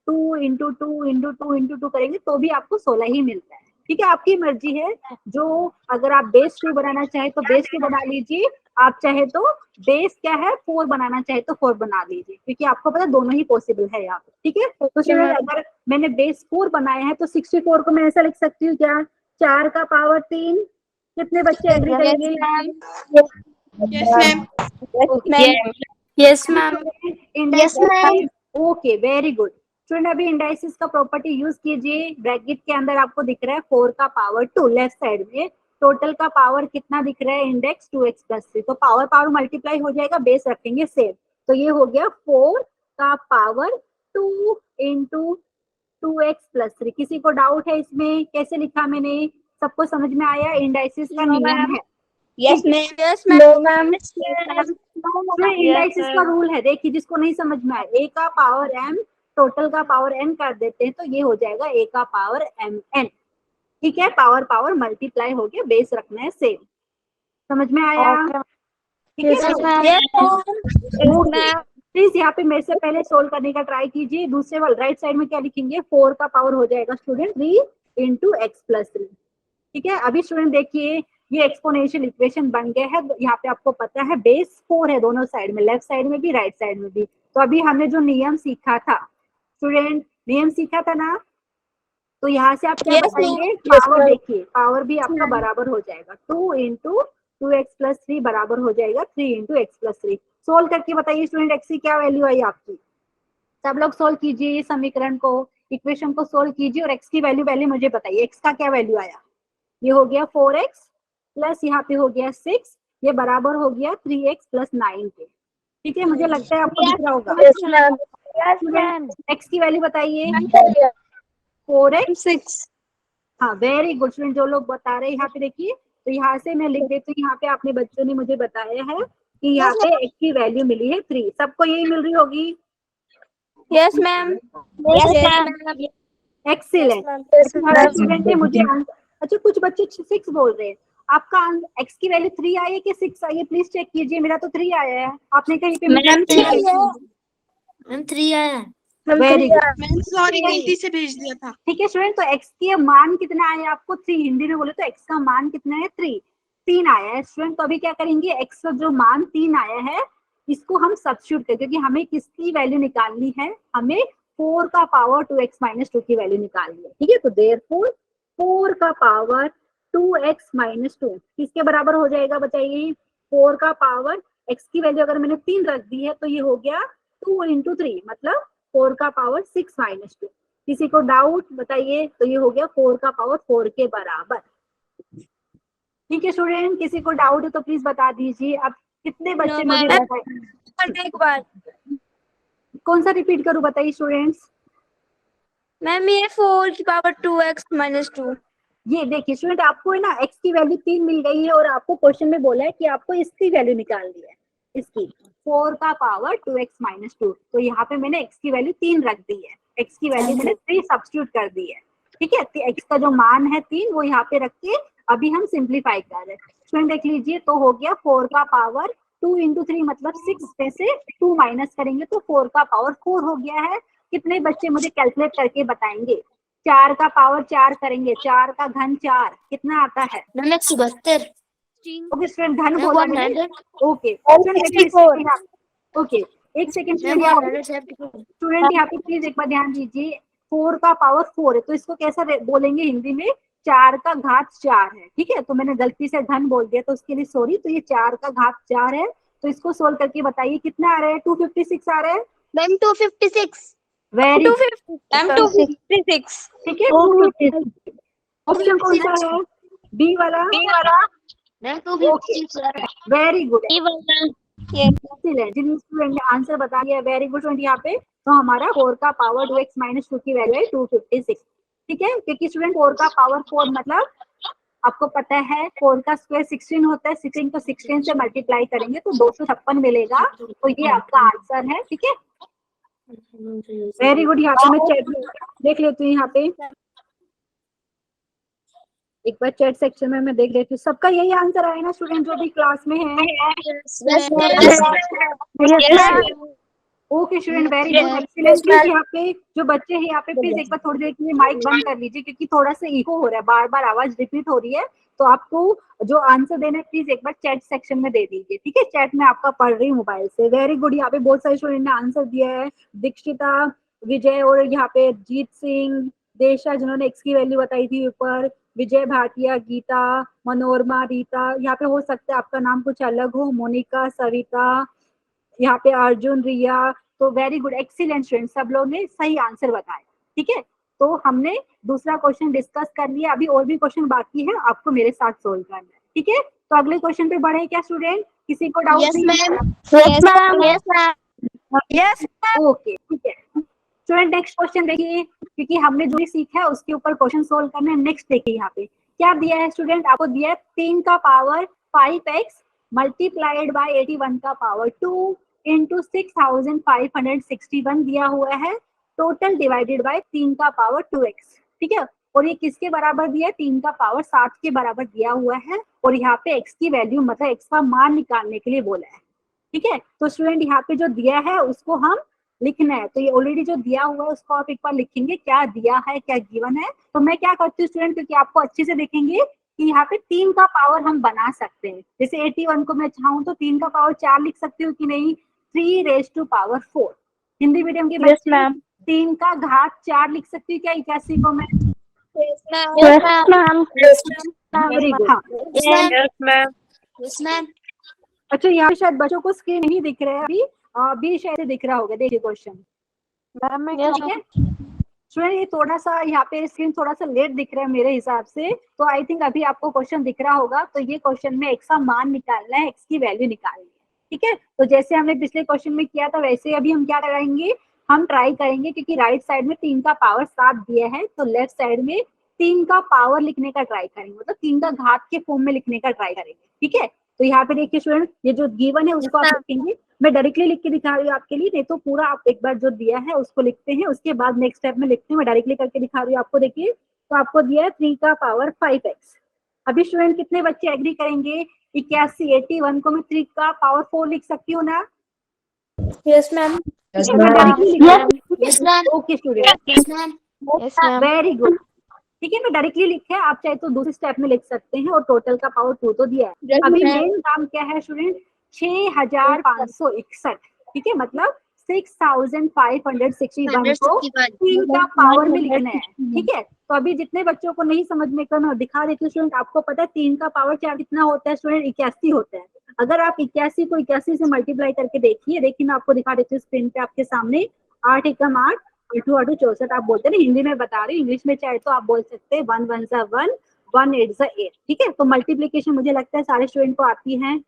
2 इंटू 2 इंटू 2 इंटू 2 करेंगे तो भी आपको 16 ही मिलता है, ठीक है। आपकी मर्जी है, जो अगर आप बेस 2 बनाना चाहे तो बेस 2 बना लीजिए, आप चाहे तो बेस क्या है 4 बनाना चाहे तो 4 बना लीजिए, क्योंकि आपको पता दोनों ही पॉसिबल है यहाँ पे, ठीक है। तो स्टूडेंट अगर मैंने बेस 4 बनाया है तो 64 को मैं ऐसा लिख सकती हूँ क्या, 4 का पावर 3। कितने बच्चे एग्री करेंगे? Yes, ma'am. Yes, ma'am. Yes, ma'am. Okay, very good student. अभी इंडाइसिस का प्रॉपर्टी यूज कीजिए। ब्रैकेट के अंदर आपको दिख रहा है 4 का पावर 2, लेफ्ट साइड में टोटल का पावर कितना दिख रहा है, इंडेक्स 2x प्लस 3, तो पावर पावर मल्टीप्लाई हो जाएगा, बेस रखेंगे सेम, तो ये हो गया 4 का पावर 2 इंटू 2x प्लस 3। किसी को डाउट है इसमें कैसे लिखा मैंने? सबको समझ में आया? इंडाइसिस का नियम है। Yes, ma'am. Yes, No, ma'am. ma'am. Indices का रूल है, देखिए जिसको नहीं समझ में आए, a का पावर m टोटल का पावर n कर देते हैं तो ये हो जाएगा a का पावर mn। ठीक है, पावर पावर मल्टीप्लाई हो गया, बेस रखना है सेम। समझ में आया? ठीक है, प्लीज यहाँ पे मेरे से पहले सोल्व करने का ट्राई कीजिए। दूसरे वाले राइट साइड में क्या लिखेंगे, 4 का पावर हो जाएगा स्टूडेंट 3 इंटू एक्स प्लस 3। ठीक है, अभी स्टूडेंट देखिए ये एक्सपोनेंशियल इक्वेशन बन गया है। यहाँ पे आपको पता है बेस 4 है दोनों साइड में, लेफ्ट साइड में भी राइट साइड में भी। तो अभी हमने जो नियम सीखा था स्टूडेंट, नियम सीखा था ना, तो यहाँ से आप क्या बताएंगे, पावर देखिए, पावर भी आपका बराबर हो जाएगा 2 इंटू 2x प्लस 3 बराबर हो जाएगा 3 इंटू एक्स प्लस 3। सोल्व करके बताइए स्टूडेंट एक्स की क्या वैल्यू आई आपकी। सब लोग सोल्व कीजिए ये समीकरण को, इक्वेशन को सोल्व कीजिए और एक्स की वैल्यू पहले मुझे बताइए, एक्स का क्या वैल्यू आया। ये हो गया 4x प्लस यहाँ पे हो गया 6, ये बराबर हो गया 3x प्लस 9 के। ठीक है, मुझे लगता है आपको दिख रहा होगा। Yes, ma'am. Yes, ma'am. X की वैल्यू बताइए। 4x 6। हाँ, वेरी गुड स्टूडेंट, जो लोग बता रहे हैं यहाँ पे देखिए, तो यहाँ से मैं लिख देती हूँ, यहाँ पे अपने बच्चों ने मुझे बताया है कि यहाँ पे एक्स की वैल्यू मिली है 3। सबको यही मिल रही होगी। Yes, ma'am. Yes, ma'am. Excellent student ने मुझे अच्छा, कुछ बच्चे 6 बोल रहे हैं, आपका एक्स की वैल्यू 3 आई है कि 6 आई है, प्लीज चेक कीजिए। मेरा तो 3 आया है, आपने कहीं पे मैम 3 आया। Very good. सॉरी, गलती से भेज दिया था। ठीक है स्टूडेंट, तो x की मान कितना आया आपको 3, हिंदी में बोले तो x का मान कितना है 3 आया है स्टूडेंट। तो अभी क्या करेंगे, x का जो मान 3 आया है इसको हम सब्स्टिट्यूट करें, क्योंकि हमें किसकी वैल्यू निकालनी है, हमें 4 का पावर 2x माइनस 2 की वैल्यू निकालनी है। ठीक है, तो देयरफॉर 4 का पावर 2x माइनस 2 किसके बराबर हो जाएगा बताइए। 4 का पावर x की वैल्यू अगर मैंने 3 रख दी है तो ये हो गया 2 इंटू 3, मतलब 4 का पावर 6 माइनस 2। किसी को डाउट बताइए, तो ये हो गया 4 का पावर 4 के बराबर। ठीक है स्टूडेंट, किसी को डाउट है तो प्लीज बता दीजिए। अब कितने बच्चे मुझे बताइए, एक बार कौन सा रिपीट करूं बताइए स्टूडेंट्स। मैम ये 4 की पावर 2x माइनस 2। ये देखिए स्टूडेंट, आपको है ना x की वैल्यू 3 मिल गई है और आपको क्वेश्चन में बोला है कि आपको इसकी वैल्यू निकालनी है, इसकी 4 का पावर 2x माइनस 2। तो यहाँ पे मैंने x की वैल्यू 3 रख दी है, x की वैल्यू मैंने 3 सब्स्टिट्यूट कर दी है। ठीक है, तो x का जो मान है 3 वो यहाँ पे रख के अभी हम सिंप्लीफाई कर रहे हैं। स्टूडेंट देख लीजिए, तो हो गया 4 का पावर 2 इंटू 3 मतलब 6 पे से 2 माइनस करेंगे तो 4 का पावर 4 हो गया है। कितने बच्चे मुझे कैलकुलेट करके बताएंगे। 4 का पावर 4 करेंगे, 4 का घन 4 कितना आता है। मैम 172। ओके स्टूडेंट, घन बोला मैंने। ओके ओके, एक सेकेंड स्टूडेंट, यहाँ पे प्लीज एक बार ध्यान दीजिए। 4 का पावर 4 है तो इसको कैसा बोलेंगे हिंदी में, 4 का घात 4 है। ठीक है, तो मैंने गलती से घन बोल दिया तो उसके लिए सॉरी। तो ये 4 का घात 4 है, तो इसको सोल्व करके बताइए कितना आ रहा है। 256 आ रहा है मैम 256। वेरी। 256। ठीक है, ऑप्शन कौन सा है, बी वाला। मैम 256 वेरी गुड, ये जिन स्टूडेंट ने आंसर बता दिया वेरी गुड स्टूडेंट। यहाँ पे तो हमारा 4 का पावर 2x माइनस 2 की वैल्यू है 256। ठीक है, क्योंकि स्टूडेंट 4 का पावर 4 मतलब आपको पता है 4 का स्क्वायर 16 होता है, 16 को 16 से मल्टीप्लाई करेंगे तो 256 मिलेगा। तो ये आपका आंसर है। ठीक है, वेरी गुड। यहाँ पे मैं चैट देख लेती हूँ, यहाँ पे एक बार चैट सेक्शन में मैं देख लेती हूँ, सबका यही आंसर आया ना स्टूडेंट जो भी क्लास में है। Okay student, very good, excellent. Please यहाँ पे जो बच्चे हैं यहाँ पे प्लीज एक बार थोड़ी देर के लिए माइक बंद कर लीजिए, क्योंकि थोड़ा सा इको हो रहा है, बार बार आवाज रिपीट हो रही है। तो आपको जो आंसर देना है प्लीज एक बार चैट सेक्शन में दे दीजिए। ठीक है, चैट में आपका पढ़ रही हूँ मोबाइल से। वेरी गुड, यहाँ पे बहुत सारे स्टूडेंट ने आंसर दिया है, दीक्षिता, विजय और यहाँ पे जीत सिंह, देशा जिन्होंने एक्स की वैल्यू बताई थी ऊपर, विजय भाटिया, गीता, मनोरमा, रीता, यहाँ पे हो सकता है आपका नाम कुछ अलग हो, मोनिका, सविता, यहाँ पे अर्जुन, रिया। तो वेरी गुड, एक्सीलेंट स्टूडेंट, सब लोग ने सही आंसर बताया। ठीक है, तो हमने दूसरा क्वेश्चन डिस्कस कर लिया, अभी और भी क्वेश्चन बाकी है, आपको मेरे साथ सोल्व करना है। ठीक है, तो अगले क्वेश्चन पे बढ़े क्या स्टूडेंट? किसी को डाउट Yes, नहीं ma'am. है? Yes, ma'am. Yes, ma'am. Yes. Okay, ठीक है स्टूडेंट, नेक्स्ट क्वेश्चन देखिए, क्योंकि हमने जो भी सीखा है उसके ऊपर क्वेश्चन सोल्व करना है। नेक्स्ट देखिए, यहाँ पे क्या दिया है स्टूडेंट? आपको दिया है 3 का पावर 5x मल्टीप्लाइड बाय 81 का पावर 2 इंटू 6561 दिया हुआ है, टोटल डिवाइडेड बाय 3 का पावर 2x। ठीक है, और ये किसके बराबर दिया है? 3 का पावर 7 के बराबर दिया हुआ है, और यहाँ पे x की वैल्यू मतलब x का मान निकालने के लिए बोला है। ठीक है, तो स्टूडेंट यहाँ पे जो दिया है उसको हम लिखना है, तो ये ऑलरेडी जो दिया हुआ है उसको आप एक बार लिखेंगे, क्या दिया है, क्या गिवन है। तो मैं क्या करती हूँ स्टूडेंट, क्योंकि आपको अच्छे से देखेंगे कि यहाँ पे 3 का पावर हम बना सकते हैं। जैसे 81 को मैं चाहूँ तो 3 का पावर 4 लिख सकती हूँ कि नहीं? 3 raise to power 4। Hindi medium के बच्चे 3 का घात 4 लिख सकती हूँ क्या 81 को मैं? Yes, ma'am. Yes, ma'am. Yes, ma'am. Very good, हाँ। Yes, ma'am. Yes, ma'am. अच्छा, यहाँ पे शायद बच्चों को स्क्रीन नहीं दिख रहा है अभी शायद दिख रहा होगा, देखिए क्वेश्चन। ठीक है स्टूडेंट, ये थोड़ा सा यहाँ पे स्क्रीन थोड़ा सा लेट दिख रहा है मेरे हिसाब से, तो आई थिंक अभी आपको क्वेश्चन दिख रहा होगा। तो ये क्वेश्चन में x का मान निकालना है, x की वैल्यू निकालनी है। ठीक है, तो जैसे हमने पिछले क्वेश्चन में किया था वैसे अभी हम क्या कराएंगे, हम ट्राई करेंगे, क्योंकि राइट साइड में 3 का पावर 7 दिया है, तो लेफ्ट साइड में 3 का पावर लिखने का ट्राई करेंगे, मतलब 3 का घात के फॉर्म में लिखने का ट्राई करेंगे। ठीक है, तो यहाँ पे देखिए स्टूडेंट, ये जो गिवन है उसको आप लिखेंगे, मैं डायरेक्टली लिख के दिखा रही हूँ आपके लिए, नहीं तो पूरा आप एक बार जो दिया है उसको लिखते हैं, उसके बाद नेक्स्ट स्टेप में लिखते हैं। मैं डायरेक्टली करके दिखा रही हूँ आपको, देखिए। तो आपको दिया है 3 का पावर 5x। अभी स्टूडेंट कितने बच्चे एग्री करेंगे 81 को मैं 3 का पावर 4 लिख सकती हूँ ना? Yes, ma'am. Yes, मैं ma'am. डायरेक्टली लिख रही हूँ। Yes, ma'am. Okay student, Yes, ma'am. Yes, ma'am. Very good. ठीक है, मैं डायरेक्टली लिखा है, आप चाहे तो दूसरे स्टेप में लिख सकते हैं, और टोटल का पावर 2 तो दिया है। अभी मेन काम क्या है स्टूडेंट? 6561। ठीक है, मतलब 6561 को 3 का पावर में लिखना है। ठीक है, तो अभी जितने बच्चों को नहीं समझ में करना दिखा देती हूँ स्टूडेंट। आपको पता है 3 का पावर 4 कितना होता है स्टूडेंट? 81 होता है। अगर आप 81 को 81 से मल्टीप्लाई करके देखिए, देखिए मैं आपको दिखा देती हूँ स्क्रीन पे आपके सामने। 8 एकम 8, 8 8 64 आप बोलते हैं ना, हिंदी में बता रही हूँ, इंग्लिश में चाहे तो आप बोल सकते हैं 1 1 सा 1, 1 8 सा 8। ठीक है, तो मल्टीप्लीकेशन मुझे लगता है सारे स्टूडेंट को आती है।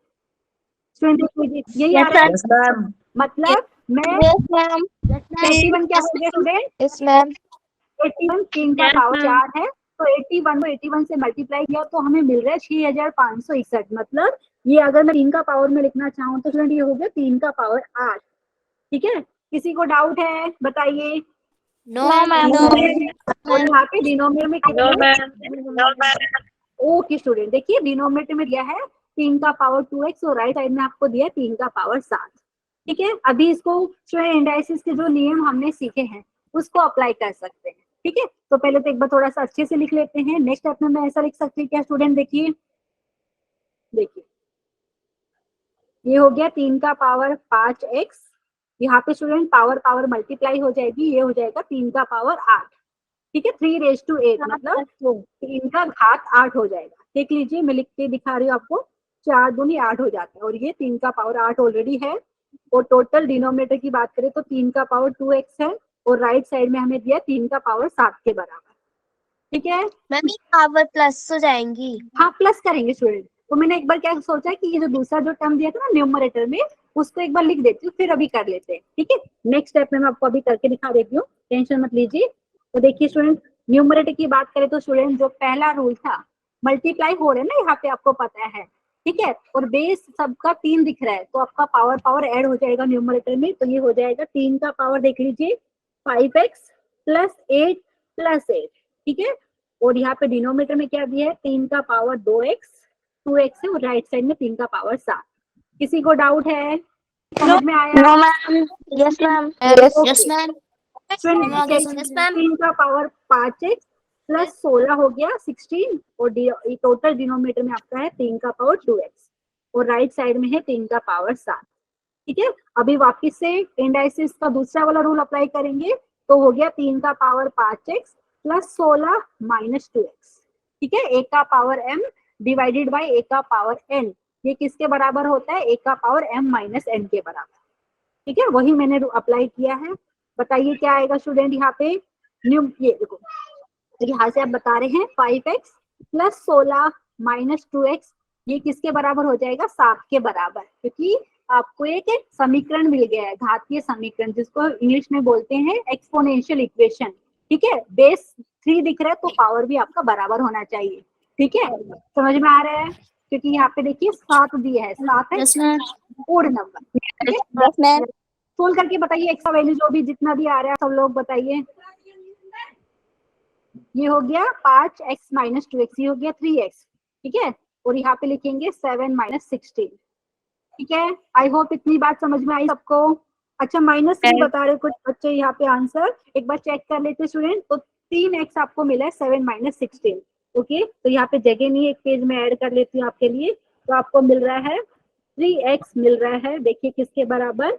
स्टूडेंट यही आ रहा है, Yes, ma'am. मतलब मैं Yes, ma'am. 81 क्या हो गया स्टूडेंट? Yes, ma'am. 81 3 का पावर 4 है, तो 81 को 81 से मल्टीप्लाई किया तो हमें मिल रहा है 6561। मतलब ये अगर मैं 3 का पावर में लिखना चाहूँ तो स्टूडेंट ये हो गया 3 का पावर 8। ठीक है, किसी को डाउट है बताइए? No, ma'am. और यहाँ पे डिनोमिनेटर में No, कितना? ma'am. ओके स्टूडेंट, देखिए डिनोमिनेटर में दिया है 3 का पावर 2x, और राइट साइड में आपको दिया है 3 का पावर 7। ठीक है, अभी इसको स्टूडेंट इंडाइसिस के जो नियम हमने सीखे हैं उसको अप्लाई कर सकते हैं। ठीक है, तो पहले तो एक बार थोड़ा सा अच्छे से लिख लेते हैं। नेक्स्ट स्टेप में मैं ऐसा लिख सकती हूँ क्या स्टूडेंट? देखिए देखिए, ये हो गया 3 का पावर 5x, यहाँ पे स्टूडेंट पावर पावर मल्टीप्लाई हो जाएगी, ये हो जाएगा 3 का पावर 8। ठीक है, 3 रेज टू 8 मतलब 3 का घात 8 हो जाएगा। देख लीजिए, मैं लिख के दिखा रही हूँ आपको, 4 दूनी 8 हो जाता है, और ये 3 का पावर 8 ऑलरेडी है। और टोटल डिनोमिनेटर की बात करें तो 3 का पावर 2x है, और राइट साइड में हमें दिया 3 का पावर 7 के बराबर। ठीक है, मैम ये पावर प्लस हो जाएंगी। हाँ प्लस करेंगे स्टूडेंट। तो मैंने एक बार क्या सोचा कि ये जो दूसरा जो टर्म दिया था ना न्यूमरेटर में, उसको एक बार लिख देती हूँ, फिर अभी कर लेते हैं। ठीक है, नेक्स्ट स्टेप में मैं आपको अभी करके दिखा देती हूँ, टेंशन मत लीजिए। तो देखिए स्टूडेंट, न्यूमरेटर की बात करें तो स्टूडेंट जो पहला रूल था, मल्टीप्लाई हो रहे हैं ना यहाँ पे, आपको पता है। ठीक है, और बेस सबका 3 दिख रहा है, तो आपका पावर पावर ऐड हो जाएगा न्यूमरेटर में, तो ये हो जाएगा 3 का पावर, देख लीजिए 5x प्लस 8 प्लस 8। ठीक है, और यहाँ पे डिनोमिनेटर में क्या दिया है? 3 का पावर 2x है, और राइट साइड में 3 का पावर 7। किसी को डाउट है? समझ में आया? No, ma'am. Yes, ma'am. Yes, ma'am. 3 का पावर 5x प्लस 16 हो गया 16, और टोटल डिनोमिनेटर में आपका है 3 का पावर 2x, और राइट साइड में है 3 का पावर 7। ठीक है, अभी वापिस से इंडाइसिस का दूसरा वाला रूल अप्लाई करेंगे, तो हो गया 3 का power 5x plus 16 minus 2x। ठीक है, a का power m divided by a का पावर n, ये किसके बराबर होता है, a का पावर m माइनस n के बराबर। ठीक है, वही मैंने अप्लाई किया है। बताइए क्या आएगा स्टूडेंट यहाँ पे, न्यू ये देखो, तो यहाँ से आप बता रहे हैं 5x प्लस 16 माइनस 2x, ये किसके बराबर हो जाएगा, 7 के बराबर, क्योंकि आपको एक समीकरण मिल गया है, घातीय समीकरण, जिसको इंग्लिश में बोलते हैं एक्सपोनेंशियल इक्वेशन। ठीक है, बेस 3 दिख रहा है तो पावर भी आपका बराबर होना चाहिए। ठीक है, समझ में आ रहा है, क्योंकि यहाँ पे देखिए 7 दिया है, 7 है ओड नंबर। सोल्व करके बताइए एक्स का वैल्यू जो भी जितना भी आ रहा है सब लोग बताइए। ये हो गया 5x माइनस 2x, ये हो गया 3x। ठीक है, और यहाँ पे लिखेंगे 7 माइनस 16। ठीक है, आई होप इतनी बात समझ में आई सबको। अच्छा, माइनस भी बता रहे कुछ बच्चे यहाँ पे आंसर, एक बार चेक कर लेते स्टूडेंट। तो 3x आपको मिला है 7 माइनस 16। ओके, तो यहाँ पे जगह नहीं है, एक पेज में ऐड कर लेती हूँ आपके लिए। तो आपको मिल रहा है 3x मिल रहा है, देखिए किसके बराबर,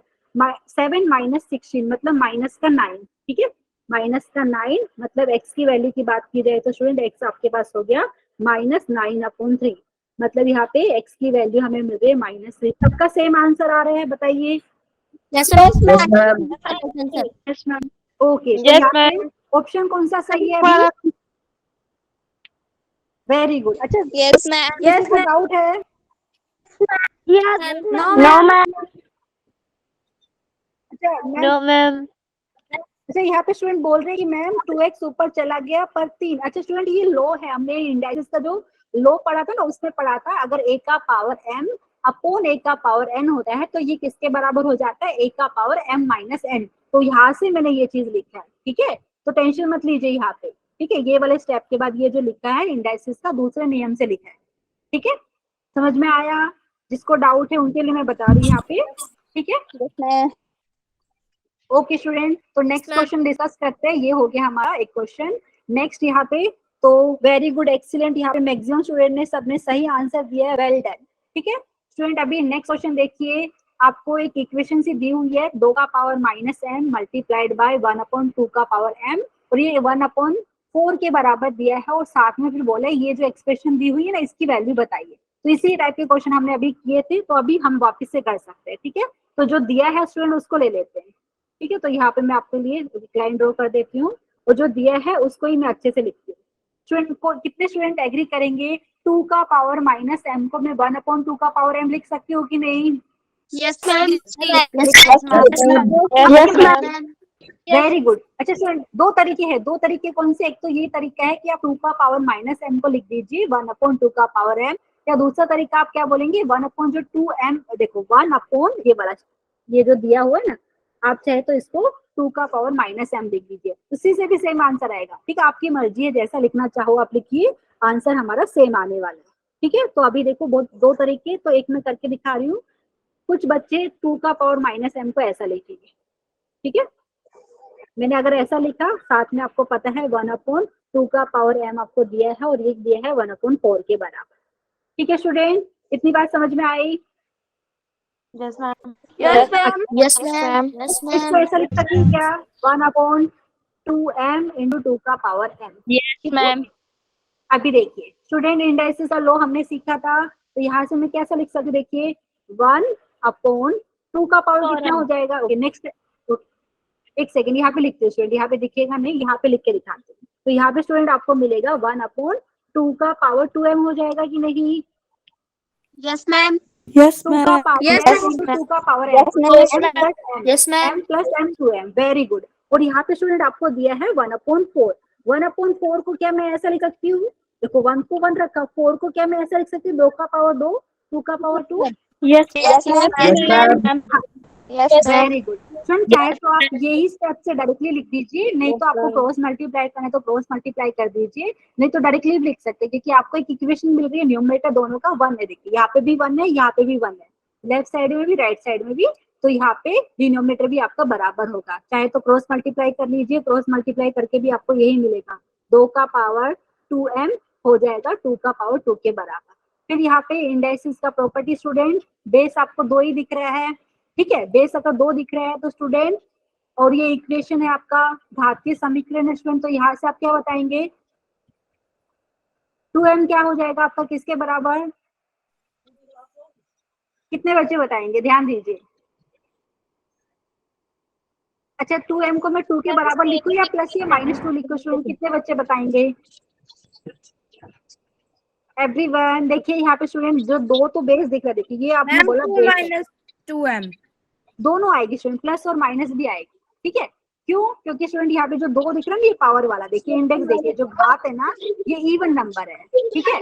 7 माइनस 16 मतलब माइनस का 9। ठीक है, माइनस का 9 मतलब x की वैल्यू की बात की जाए तो स्टूडेंट x आपके पास हो गया -9/3, मतलब यहाँ पे x की वैल्यू हमें मिल रही है -3। सबका सेम आंसर आ रहा है, बताइए। Yes, ma'am. ओके, तो Yes, यहाँ पे ma'am. ऑप्शन कौन सा सही है अभी? Very good. अच्छा, Yes, ma'am. किसी को डाउट है? No, ma'am. अच्छा मैम, No, ma'am. अच्छा यहाँ पे स्टूडेंट बोल रहे हैं कि मैम 2x ऊपर चला गया पर 3। अच्छा स्टूडेंट, ये लो है, हमने इंडाइसिस का जो लो पढ़ा था ना उसमें पढ़ा था, अगर a का पावर m अपॉन a का पावर n होता है तो ये किसके बराबर हो जाता है, a का पावर m माइनस n। तो यहाँ से मैंने ये चीज लिखा है। ठीक है, तो टेंशन मत लीजिए यहाँ पे। ठीक है, ये वाले स्टेप के बाद ये जो लिखा है इंडाइसिस का दूसरे नियम से लिखा है। ठीक है, समझ में आया? जिसको डाउट है उनके लिए मैं बता रही हूँ यहाँ पे। ठीक है, Yes, ma'am. ओके स्टूडेंट, तो नेक्स्ट क्वेश्चन डिस्कस करते हैं। ये हो गया हमारा एक क्वेश्चन। नेक्स्ट यहाँ पे तो वेरी गुड, एक्सीलेंट, यहाँ पे मैक्सिमम स्टूडेंट ने सबने सही आंसर दिया है, वेल डन। ठीक है स्टूडेंट, अभी नेक्स्ट क्वेश्चन देखिए। आपको एक इक्वेशन सी दी हुई है, 2 का पावर -m मल्टीप्लाइड बाय 1/2 का पावर m, और ये 1/4 के बराबर दिया है, और साथ में फिर बोले ये जो एक्सप्रेशन दी हुई है ना इसकी वैल्यू बताइए। तो इसी टाइप के क्वेश्चन हमने अभी किए थे, तो अभी हम वापस से कर सकते हैं। ठीक है, तो जो दिया है स्टूडेंट उसको ले लेते हैं। ठीक है, तो यहाँ पे मैं आपके लिए लाइन ड्रॉ कर देती हूँ, और जो दिया है उसको ही मैं अच्छे से लिखती हूँ। स्टूडेंट को कितने स्टूडेंट एग्री करेंगे 2 का पावर -m को मैं 1/2 का पावर m लिख सकती हूँ कि नहीं? Yes, ma'am. Yes, ma'am. Very good. अच्छा स्टूडेंट, दो तरीके हैं, दो तरीके कौन से, एक तो ये तरीका है कि आप 2 का पावर -m को लिख दीजिए 1/2 का पावर m, या दूसरा तरीका आप क्या बोलेंगे 1/2m, देखो 1 ये वाला, ये जो दिया हुआ है ना, आप चाहे तो इसको 2 का पावर -m लिख दीजिए, उसी से भी सेम आंसर आएगा। ठीक है, आपकी मर्जी है, जैसा लिखना चाहो आप लिखिए, आंसर हमारा सेम आने वाला है। ठीक है, तो अभी देखो दो तरीके, तो एक मैं करके दिखा रही हूँ। कुछ बच्चे 2 का पावर -m को ऐसा लिखेंगे। ठीक है, मैंने अगर ऐसा लिखा, साथ में आपको पता है 1/2 का पावर m आपको दिया है, और ये दिया है 1/4 के बराबर। ठीक है स्टूडेंट, इतनी बात समझ में आई? Yes, ma'am. Yes, ma'am. Yes, ma'am. Yes, इसको ma'am. ऐसा लिख सकती है क्या, 1/2m इंटू 2 का पावर m। Yes, ma'am. अभी देखिए स्टूडेंट, इंडाइसिस का लॉ हमने सीखा था, तो यहाँ से मैं कैसा लिख सकती हूँ, देखिए 1/2 का पावर कितना हो जाएगा। ओके नेक्स्ट, एक सेकेंड यहाँ पे लिखते हैं स्टूडेंट, यहाँ पे दिखेगा नहीं, यहाँ पे लिख के दिखाते हैं। तो यहाँ पे स्टूडेंट आपको मिलेगा 1/2 का पावर 2m हो जाएगा कि नहीं? Yes, ma'am. 2 का पावर Yes, इंटू 2 का power m, Yes, ma'am. m plus m 2m, very good. और यहाँ पे स्टूडेंट आपको दिया है 1/4। 1/4 को क्या मैं ऐसा लिख सकती हूँ, देखो 1 को 1 रखा, 4 को क्या मैं ऐसा लिख सकती हूँ, 2 का पावर 2, 2 का power 2। Yes, Yes, ma'am. Yes, ma'am. Very good. Friend, चाहे तो आप यही स्टेप से डायरेक्टली लिख दीजिए, नहीं तो आपको क्रॉस मल्टीप्लाई करना है तो क्रॉस मल्टीप्लाई कर दीजिए, नहीं तो डायरेक्टली लिख सकते हैं, क्योंकि आपको एक इक्वेशन मिल रही है, न्यूमरेटर दोनों का 1 है। देखिए यहाँ पे भी 1 है, यहाँ पे भी 1 है, लेफ्ट साइड में भी राइट साइड में भी, तो यहाँ पे डिनोमिनेटर भी आपका बराबर होगा। चाहे तो क्रॉस मल्टीप्लाई कर लीजिए, क्रॉस मल्टीप्लाई करके भी आपको यही मिलेगा, 2 का पावर 2m हो जाएगा 2 का पावर 2 के बराबर। फिर यहाँ पे इंडाइसिस का प्रॉपर्टी स्टूडेंट, बेस आपको 2 ही दिख रहा है। ठीक है, बेस अगर 2 दिख रहा है तो स्टूडेंट, और ये इक्वेशन है आपका घातीय समीकरण है स्टूडेंट, तो यहाँ से आप क्या बताएंगे, 2m क्या हो जाएगा आपका, किसके बराबर? कितने बच्चे बताएंगे, ध्यान दीजिए। अच्छा 2m को मैं 2 के बराबर लिखूं या प्लस या -2 लिखूं स्टूडेंट, कितने बच्चे बताएंगे? एवरीवन देखिए यहाँ पे स्टूडेंट जो दो तो बेस दिख रहा है, देखिए ये आपने बोला बेस -2m दोनों आएगी स्टूडेंट, प्लस और माइनस भी आएगी, ठीक है। क्यों? क्योंकि स्टूडेंट यहाँ पे जो दो दिख रहा है ना, ये पावर वाला, देखिए इंडेक्स देखिए, जो घात है ना ये इवन नंबर है, ठीक है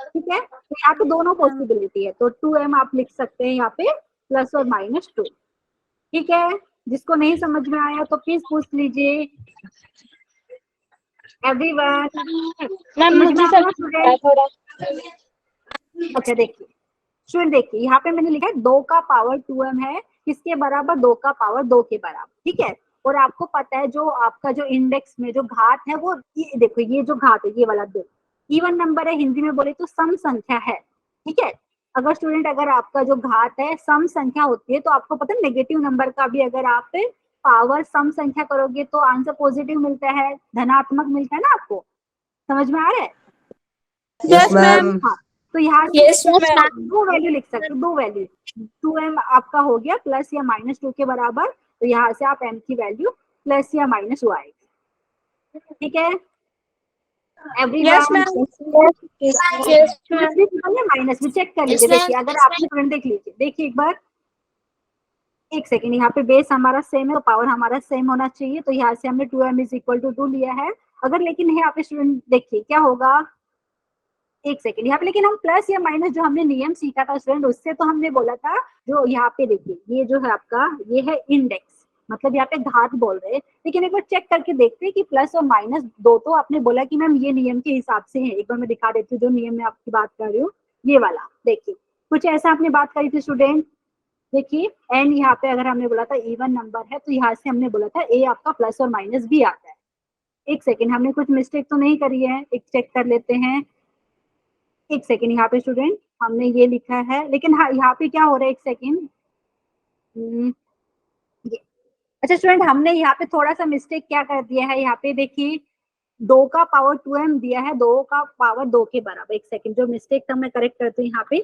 ठीक है। तो यहाँ पे दोनों पॉसिबिलिटी है, तो 2m आप लिख सकते हैं यहाँ पे प्लस और -2, ठीक है। जिसको नहीं समझ में आया तो प्लीज पूछ लीजिए एवरीवन। मैम मुझे स्टूडेंट थोड़ा अच्छा देखिए स्टूडेंट, देखिए यहाँ पे मैंने लिखा है 2 का पावर 2m है, किसके बराबर? 2 का पावर 2 के बराबर, ठीक है। और आपको पता है जो आपका जो इंडेक्स में जो घात है वो ये देखो, ये जो घात है ये वाला 2 इवन नंबर है, हिंदी में बोले तो सम संख्या है, ठीक है। अगर स्टूडेंट अगर आपका जो घात है सम संख्या होती है तो आपको पता है नेगेटिव नंबर का भी अगर आप पावर सम संख्या करोगे तो आंसर पॉजिटिव मिलता है, धनात्मक मिलता है ना, आपको समझ में आ रहा है? Yes ma'am. हाँ, तो यहाँ दो वैल्यू लिख सकते हो, दो वैल्यू, 2m आपका हो गया प्लस या -2 के बराबर, तो यहाँ से आप m की वैल्यू प्लस या माइनस वो आएगी, ठीक है एवरीवन। माइनस भी चेक कर लीजिए, देखिए अगर आपने स्टूडेंट देख लीजिए, देखिए एक बार, एक सेकेंड, यहाँ पे बेस हमारा सेम है तो पावर हमारा सेम होना चाहिए, तो यहाँ से हमने 2m = 2 लिया है। अगर लेकिन यहाँ पे स्टूडेंट देखिए क्या होगा, एक सेकेंड यहाँ पे, लेकिन हम प्लस या माइनस जो हमने नियम सीखा था स्टूडेंट, उससे तो हमने बोला था जो यहाँ पे देखिए ये जो है आपका ये है इंडेक्स, मतलब यहाँ पे घात बोल रहे हैं, लेकिन एक बार चेक करके देखते हैं कि प्लस और माइनस दो तो आपने बोला कि मैम ये नियम के हिसाब से है, एक बार मैं दिखा देती हूँ जो नियम में आपकी बात कर रही हूँ, ये वाला देखिए कुछ ऐसा आपने बात करी थी स्टूडेंट, देखिए एन यहाँ पे अगर हमने बोला था इवन नंबर है तो यहाँ से हमने बोला था ए आपका प्लस और माइनस भी आता है। एक सेकेंड, हमने कुछ मिस्टेक तो नहीं करी है, एक चेक कर लेते हैं, एक सेकेंड यहाँ पे स्टूडेंट हमने ये लिखा है, लेकिन हाँ यहाँ पे क्या हो रहा है, एक सेकेंड अच्छा स्टूडेंट हमने यहाँ पे थोड़ा सा मिस्टेक क्या कर दिया है, यहाँ पे देखिए 2 का पावर 2m दिया है 2 का पावर 2 के बराबर, एक सेकेंड जो मिस्टेक था मैं करेक्ट करती हूँ यहाँ पे,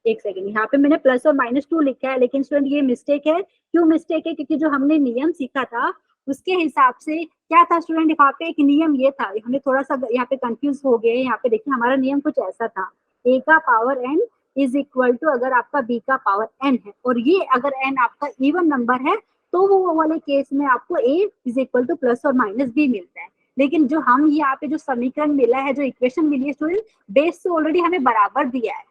एक सेकेंड यहाँ पे मैंने प्लस और -2 लिखा है, लेकिन स्टूडेंट ये मिस्टेक है, क्यों मिस्टेक है? क्योंकि जो हमने नियम सीखा था उसके हिसाब से क्या था स्टूडेंट, यहाँ पे एक नियम ये था, हमने थोड़ा सा यहाँ पे कंफ्यूज हो गए, यहाँ पे देखिए हमारा नियम कुछ ऐसा था, a का पावर n = अगर आपका b का पावर n है और ये अगर n आपका इवन नंबर है तो वो वाले केस में आपको a = प्लस और माइनस भी मिलता है। लेकिन जो हम यहाँ पे जो समीकरण मिला है, जो इक्वेशन मिली है स्टूडेंट, बेस से ऑलरेडी हमें बराबर दिया है,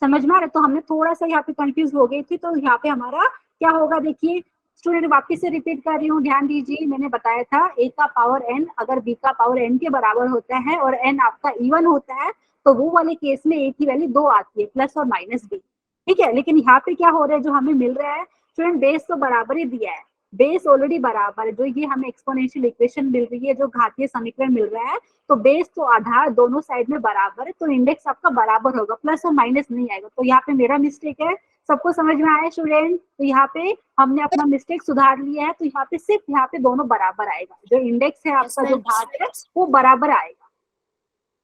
समझ में आ रहा है? तो हमने थोड़ा सा यहाँ पे कंफ्यूज हो गई थी, तो यहाँ पे हमारा क्या होगा, देखिए स्टूडेंट वापस से रिपीट कर रही हूँ, ध्यान दीजिए, मैंने बताया था a का पावर n अगर b का पावर n के बराबर होता है और n आपका इवन होता है तो वो वाले केस में a की वैल्यू 2 आती है, प्लस और माइनस भी, ठीक है। लेकिन यहाँ पे क्या हो रहा है, जो हमें मिल रहा है स्टूडेंट बेस तो बराबर ही दिया है, बेस ऑलरेडी बराबर है, जो ये हमें एक्सपोनेंशियल इक्वेशन मिल रही है, जो घातीय समीकरण मिल रहा है, तो बेस तो आधार दोनों साइड में बराबर है, तो इंडेक्स आपका बराबर होगा, प्लस और माइनस नहीं आएगा। तो यहाँ पे मेरा मिस्टेक है, सबको समझ में आया स्टूडेंट? तो यहाँ पे हमने अपना मिस्टेक सुधार लिया है, तो यहाँ पे सिर्फ यहाँ पे दोनों बराबर आएगा, जो इंडेक्स है आपका जो घात है वो बराबर आएगा,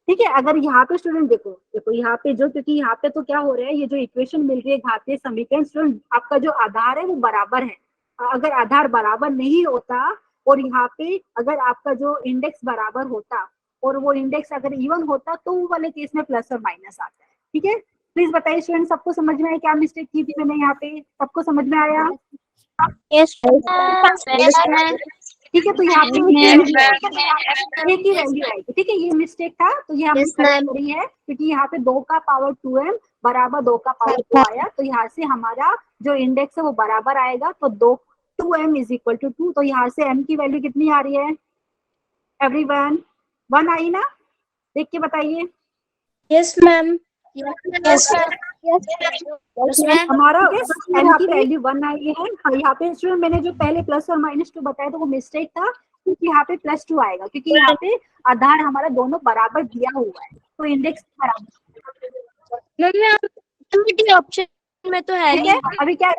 ठीक है। अगर यहाँ पे स्टूडेंट देखो यहाँ पे जो, क्योंकि यहाँ पे तो क्या हो रहा है, ये जो इक्वेशन मिल रही है घातीय समीकरण स्टूडेंट, आपका जो आधार है वो बराबर है, अगर आधार बराबर नहीं होता और यहाँ पे अगर आपका जो इंडेक्स बराबर होता और वो इंडेक्स अगर इवन होता तो वो वाले केस में प्लस और माइनस आता है, ठीक है। प्लीज बताइए स्टूडेंट, सबको समझ में आया क्या मिस्टेक की थी मैंने यहाँ पे, सबको समझ में आया? ठीक है, तो यहाँ पे a की वैल्यू आएगी, ठीक है, ये मिस्टेक था तो ये हमने करेक्ट करी है, क्योंकि यहाँ पे 2 का पावर 2m बराबर 2 का पावर 2 आया, तो यहाँ से हमारा जो इंडेक्स है वो बराबर आएगा, तो 2m = 2, तो यहाँ से m की वैल्यू कितनी आ रही है एवरीवन? 1 आई ना, देख के बताइए। Yes ma'am. हमारा m की वैल्यू 1 आई है। हाँ, यहाँ पे स्टूडेंट मैंने जो पहले प्लस और -2 बताया था वो मिस्टेक था, क्योंकि यहाँ पे +2 आएगा, क्योंकि यहाँ पे आधार हमारा दोनों बराबर दिया हुआ है, तो इंडेक्स बराबर ऑप्शन में तो है नहीं। अभी क्या,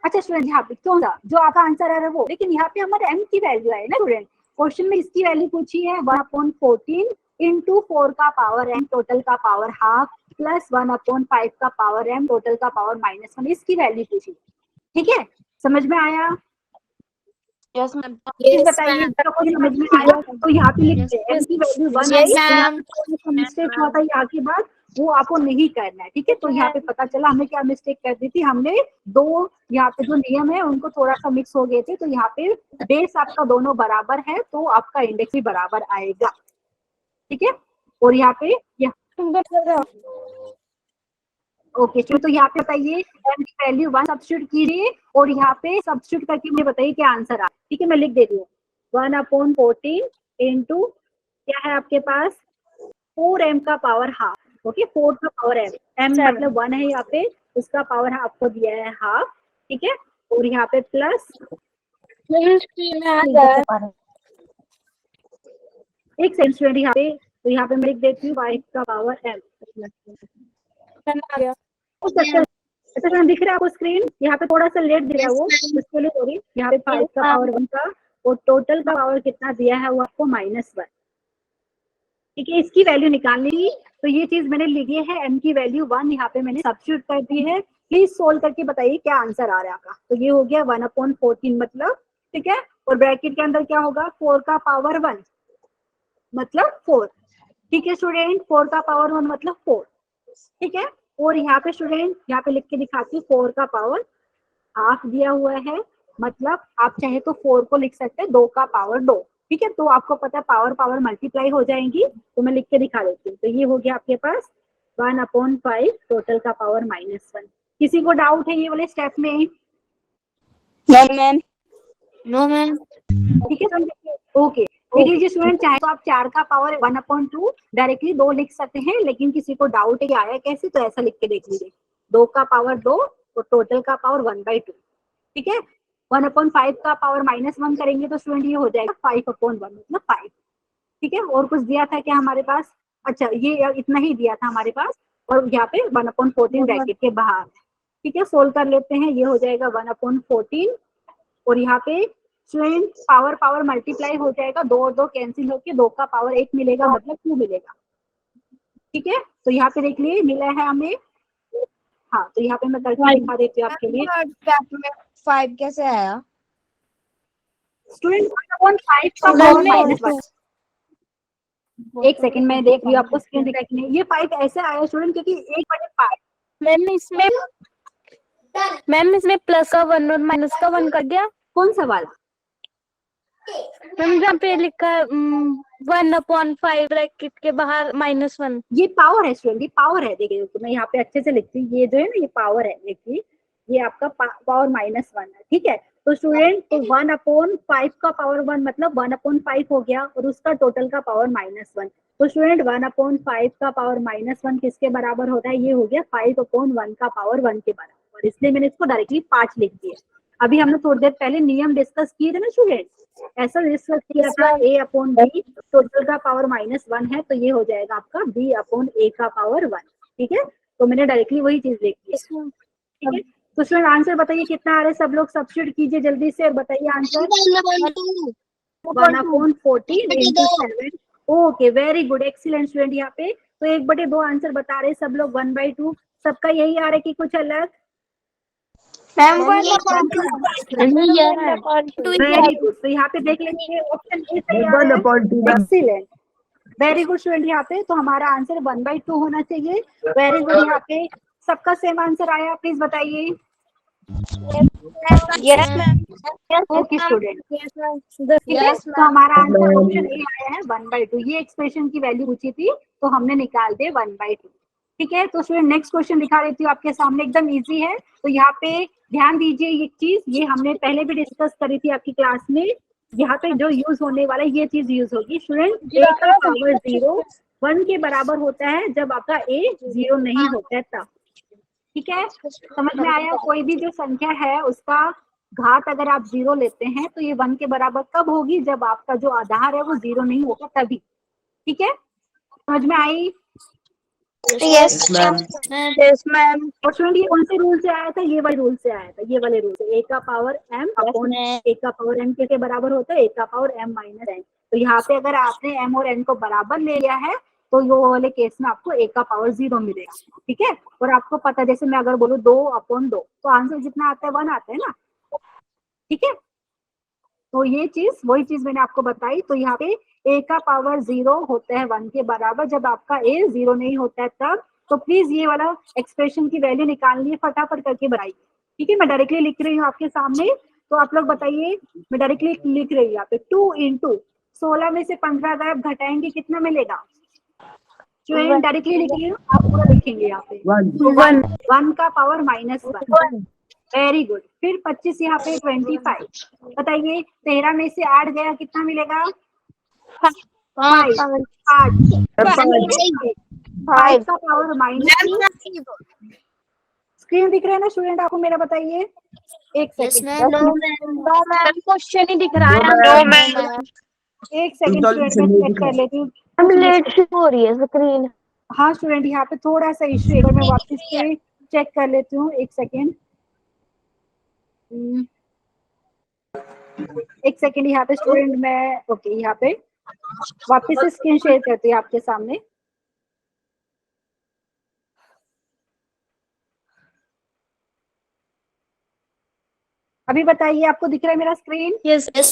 अच्छा स्टूडेंट यहाँ पे क्यों था, जो आपका आंसर आ रहा है वो, लेकिन यहाँ पे हमारे m की वैल्यू है ना स्टूडेंट, क्वेश्चन में इसकी वैल्यू पूछी है 1/14 इंटू 4 का पावर m टोटल का पावर हाफ प्लस 1/5 का पावर m टोटल का पावर -1, इसकी वैल्यू पूछी। ठीक है, समझ में आया? Yes ma'am. प्लीज बताइए कोई समझ में आया? तो यहाँ पे लिखते हैं m की वैल्यू 1 है, मिस्टेक हुआ था यहाँ के बाद वो आपको नहीं करना है। ठीक है, तो यहाँ पे पता चला हमने क्या मिस्टेक कर दी थी, हमने दो यहाँ पे जो नियम है उनको थोड़ा सा मिक्स हो गए थे। तो यहाँ पे बेस आपका दोनों बराबर है तो आपका इंडेक्स भी बराबर आएगा। ठीक है, और यहाँ पे ओके तो यहाँ पे बताइए m की वैल्यू 1 सब्स्टिट्यूट कीजिए और यहाँ पे सब्स्टिट्यूट करके मुझे बताइए क्या आंसर आ। ठीक है, मैं लिख देती हूँ 1/14 इंटू क्या है आपके पास 4m का पावर हाफ। ओके, 4 का पावर m मतलब 1 है यहाँ पे, उसका पावर आपको दिया है हाफ। ठीक है, और यहाँ पे प्लस एक सेकंड स्टूडेंट यहाँ पे, तो यहाँ पे मैं लिख देती हूँ 5 का पावर m। अच्छा दिख रहा है आपको स्क्रीन? यहाँ पे थोड़ा सा लेट दिया है वो, उसके लिए सॉरी। यहाँ पे 5 का पावर 1 का और टोटल का पावर कितना दिया है वो आपको -1। ठीक है, इसकी वैल्यू निकालनी, तो ये चीज मैंने लिखी है m की वैल्यू 1 यहाँ पे मैंने सब्स्टिट्यूट कर दी है। प्लीज सोल्व करके बताइए क्या आंसर आ रहा है आपका। तो ये हो गया 1/14 मतलब, ठीक है, और ब्रैकेट के अंदर क्या होगा 4 का पावर 1 मतलब 4। ठीक है स्टूडेंट, 4 का पावर 1 मतलब 4। ठीक है, और यहाँ पे स्टूडेंट यहाँ पे लिख के दिखाती हूँ 4 का पावर हाफ दिया हुआ है, मतलब आप चाहे तो 4 को लिख सकते हैं 2 का पावर 2। ठीक है, तो आपको पता है पावर पावर मल्टीप्लाई हो जाएंगी, तो मैं लिख के दिखा देती हूँ। तो ये हो गया आपके पास 1/5 टोटल का पावर -1। किसी को डाउट है ये वाले स्टेप में? No ma'am. ठीक है, ओके देख लीजिए स्टूडेंट, चाहे तो आप 4 का पावर 1/2 डायरेक्टली 2 लिख सकते हैं, लेकिन किसी को डाउट है कि आया कैसे, तो ऐसा लिख के देख लीजिए 2 का पावर 2 और टोटल का पावर 1/2। ठीक है, 1/5 का पावर -1 करेंगे तो स्टूडेंट ये हो जाएगा 5/1 मतलब 5। ठीक है, और कुछ दिया था क्या हमारे पास? अच्छा ये इतना ही दिया था हमारे पास, और यहाँ पे 1/14 ब्रैकेट के बाहर। ठीक है, सोल्व कर लेते हैं, ये हो जाएगा 1/14 और यहाँ पे स्टूडेंट पावर पावर मल्टीप्लाई हो जाएगा, 2 और 2 कैंसिल होके 2 का पावर 1 मिलेगा मतलब 2 मिलेगा। ठीक है, तो यहाँ पे देख लिए मिला है हमें। हाँ, तो यहाँ पे मैं करके दिखा देती हूँ आपके लिए। 5 कैसे आया स्टूडेंट 1/5 का पावर -1। एक सेकंड मैं देख रही हूँ आपको स्क्रीन दिखा कि नहीं। ये 5 ऐसे आया स्टूडेंट क्योंकि 1/5 मैम इसमें प्लस का 1 और माइनस का 1 कर दिया। कौन सा वाला? मैम जहाँ पे लिखा है 1/5 ब्रैकेट के बाहर -1। ये पावर है स्टूडेंट, ये पावर है। देखिए तो मैं यहाँ पे अच्छे से लिखती हूँ, ये जो है ना ये पावर है। देखिए ये आपका पावर -1 है। ठीक है, तो स्टूडेंट तो 1/5 का पावर 1 मतलब 1/5 हो गया और उसका टोटल का पावर -1। तो स्टूडेंट 1/5 का पावर -1 किसके बराबर होता है? ये हो गया 5/1 का पावर 1 के बराबर, इसलिए मैंने इसको डायरेक्टली 5 लिख दिया। अभी हमने थोड़ी देर पहले नियम डिस्कस किए थे ना स्टूडेंट, ऐसा डिस्कस किया था a/b टोटल का पावर -1 है, तो ये हो जाएगा आपका b/a का पावर 1। ठीक है, तो मैंने डायरेक्टली वही चीज लिखी है। ठीक है, तो स्टूडेंट आंसर बताइए कितना आ रहा है, सब लोग सब्स्टिट्यूट कीजिए जल्दी से और बताइए answer. 1/14 into 7। Okay very good, excellent student. यहाँ पे तो 1/2 आंसर बता रहे सब लोग, 1/2 सबका यही आ रहा है कि कुछ अलग? वेरी गुड, तो यहाँ पे देख लेंगे ऑप्शन ए सही आ रहा है। Excellent, very good student. यहाँ पे तो हमारा आंसर 1/2 होना चाहिए। वेरी गुड, यहाँ पे सबका सेम आंसर आया, प्लीज बताइए। ओके स्टूडेंट, तो हमारा आंसर ऑप्शन ए आया है 1/2। ये एक्सप्रेशन की वैल्यू पूछी थी तो हमने निकाल दे 1/2। ठीक है, तो स्टूडेंट नेक्स्ट क्वेश्चन दिखा देती हूँ आपके सामने, एकदम इजी है। तो यहाँ पे ध्यान दीजिए, ये चीज ये हमने पहले भी डिस्कस करी थी आपकी क्लास में। यहाँ पे जो यूज होने वाला है ये चीज यूज होगी स्टूडेंट। a का पावर 0 1 के बराबर होता है जब आपका a 0 नहीं होता है तब। ठीक है, समझ में आया? कोई भी जो संख्या है उसका घात अगर आप 0 लेते हैं तो ये 1 के बराबर कब होगी? जब आपका जो आधार है वो 0 नहीं होगा तभी। ठीक है, समझ में आई? Yes. Yes, ma'am. Yes, ma'am. और स्टूडेंट ये कौन से रूल से आया था? ये वाले रूल से आया था, ये वाले रूल से। ए का पावर m अपॉन ए का पावर n के बराबर होता है ए का पावर m माइनस n। तो यहाँ पे अगर आपने m और n को बराबर ले लिया है तो ये वाले केस में आपको ए का पावर 0 मिलेगा, ठीक है। और आपको पता है, जैसे मैं अगर बोलूँ 2/2 तो आंसर जितना आता है 1 आता है ना, ठीक है। तो ये चीज, वही चीज मैंने आपको बताई। तो यहाँ पे ए का पावर 0 होता है 1 के बराबर, जब आपका ए 0 नहीं होता है तब। तो प्लीज ये वाला एक्सप्रेशन की वैल्यू निकालनी है, फटाफट करके बनाइए, ठीक है। मैं डायरेक्टली लिख रही हूँ आपके सामने, तो आप लोग बताइए। मैं डायरेक्टली लिख रही हूँ यहाँ पे 2 इंटू 16 में से 15 अगर आप घटाएंगे कितना मिलेगा? जो डायरेक्टली लिख रही हूँ, आप पूरा लिखेंगे यहाँ पे 1 का पावर -1। Very good. फिर 25 यहाँ पे 25। बताइए 13 में से 8 गया कितना मिलेगा? 5 का पावर -2। स्क्रीन दिख रहा है ना स्टूडेंट आपको मेरा? बताइए एक सेकंड, नो मैम, क्वेश्चन ही दिख रहा है। No, ma'am. एक सेकंड स्टूडेंट, मैं चेक कर लेती हूँ। हम लेट शो हो रही है स्क्रीन। हाँ स्टूडेंट, यहाँ पे थोड़ा सा इश्यू है, एक बार मैं वापस से चेक कर लेती हूँ, एक सेकंड। एक सेकंड यहाँ पे स्टूडेंट, मैं ओके यहाँ पे वापस से स्क्रीन शेयर करती हूँ आपके सामने। अभी बताइए आपको दिख रहा है मेरा screen? Yes, Ma'am.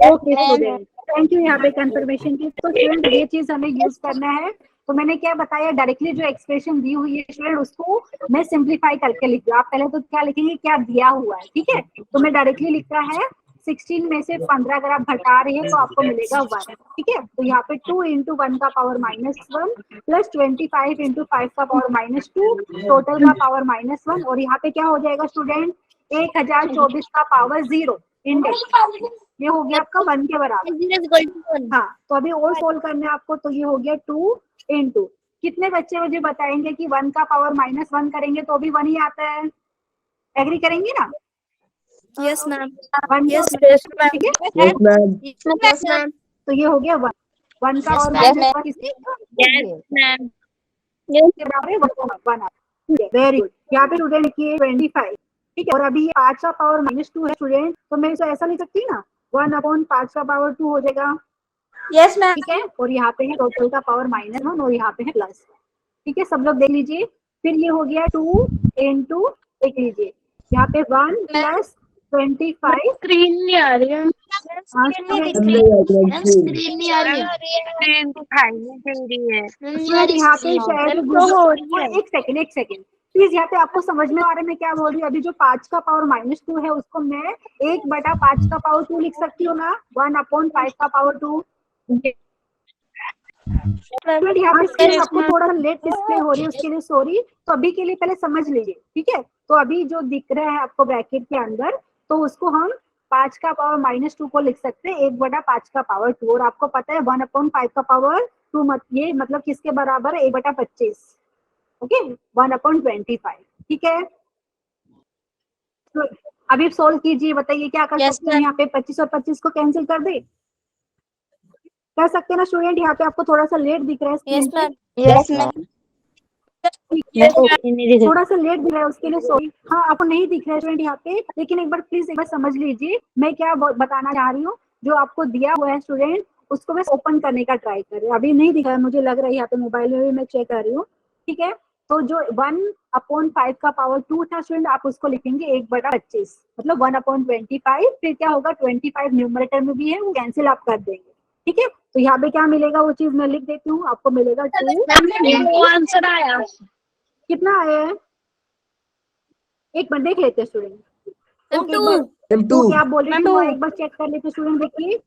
Okay student, thank you यहाँ पे कंफर्मेशन की। तो स्टूडेंट ये चीज हमें यूज करना है। तो मैंने क्या बताया, डायरेक्टली जो एक्सप्रेशन दी हुई है स्टूडेंट उसको मैं सिंप्लीफाई करके लिख दूँ। आप पहले तो क्या लिखेंगे, क्या दिया हुआ है, ठीक है। तो मैं डायरेक्टली लिख रहा है 16 में से 15 अगर आप घटा रहे हैं तो आपको मिलेगा 1, ठीक है। तो यहाँ पे 2 इंटू 1 का पावर -1 प्लस 25 इंटू 5 का पावर -2 टोटल का पावर -1। और यहाँ पे क्या हो जाएगा स्टूडेंट, 1024 का पावर 0 इंडेक्स। ये हो गया आपका 1 के बराबर। हाँ, तो अभी और सोल्व करना है आपको। तो ये हो गया 2 इंटू, कितने बच्चे मुझे बताएंगे कि 1 का पावर -1 करेंगे तो भी 1 ही आता है? एग्री करेंगे ना? yes, ma'am. 1 Yes, ठीक है। Yes, ma'am. Yes, ma'am. तो ये हो गया 1 का और Yes, -1 किसके ma'am. के बराबर है? 1 वेरी गुड। यहाँ पे स्टूडेंट लिखिए 25, ठीक है। और अभी 5 का पावर -2 है स्टूडेंट, तो मैं इसे ऐसा लिख सकती हूँ ना, 1/5 का पावर 2 हो जाएगा, yes, ma'am. ठीक है। और यहाँ पे है टोटल का पावर -1 और यहाँ पे है प्लस, ठीक है। सब लोग देख लीजिए। फिर ये हो गया 2 इंटू, देख लीजिए यहाँ पे 1 प्लस 25। स्क्रीन नहीं आ रही है। स्क्रीन नहीं आ रही है। यहाँ पे शायद एक सेकंड प्लीज, यहाँ पे आपको समझ में आ रहा है मैं क्या बोल रही हूँ? अभी जो 5 का पावर -2 है उसको मैं 1/5 का पावर 2 लिख सकती हूँ ना, 1/5 का पावर 2। यहाँ पे स्क्रीन आपको थोड़ा लेट डिस्प्ले हो रही है, उसके लिए सॉरी। तो अभी के लिए पहले समझ लीजिए, ठीक है। तो अभी जो दिख रहा है आपको ब्रैकेट के अंदर, तो उसको हम 5 का पावर -2 को लिख सकते हैं 1/5 का पावर 2। और आपको पता है 1/5 का पावर 2 ये मतलब किसके बराबर है? 1/25, ओके, 1/25, ठीक है। तो अभी सोल्व कीजिए, बताइए क्या कर सकते हैं यहाँ पे? 25 और 25 को कैंसिल कर दे, कर सकते हैं ना स्टूडेंट? यहाँ पे आपको थोड़ा सा लेट दिख रहा है Yes, स्क्रीन पे। ma'am. Yes, ma'am. थोड़ा सा लेट दिख रहा है उसके लिए सॉरी। हाँ, आपको नहीं दिख रहा है स्टूडेंट यहाँ पे, लेकिन एक बार प्लीज एक बार समझ लीजिए मैं क्या बताना चाह रही हूँ। जो आपको दिया हुआ है स्टूडेंट उसको बस ओपन करने का ट्राई करें। अभी नहीं दिख रहा है, मुझे लग रहा है यहाँ पे मोबाइल में भी मैं चेक कर रही हूँ, ठीक है। तो जो 1/5 का पावर 2 था स्टूडेंट, आप उसको लिखेंगे 1/25, मतलब 1/25। फिर क्या होगा, 25 न्यूमरेटर में भी है, वो कैंसिल आप कर देंगे, ठीक है। तो यहाँ पे क्या मिलेगा वो चीज मैं लिख देती हूँ, आपको मिलेगा 2 आंसर आया। कितना आया है एक बार देख लेते हैं स्टूडेंट। M2. क्या बोल रही थी वो एक बार चेक कर लेते स्टूडेंट। देखिए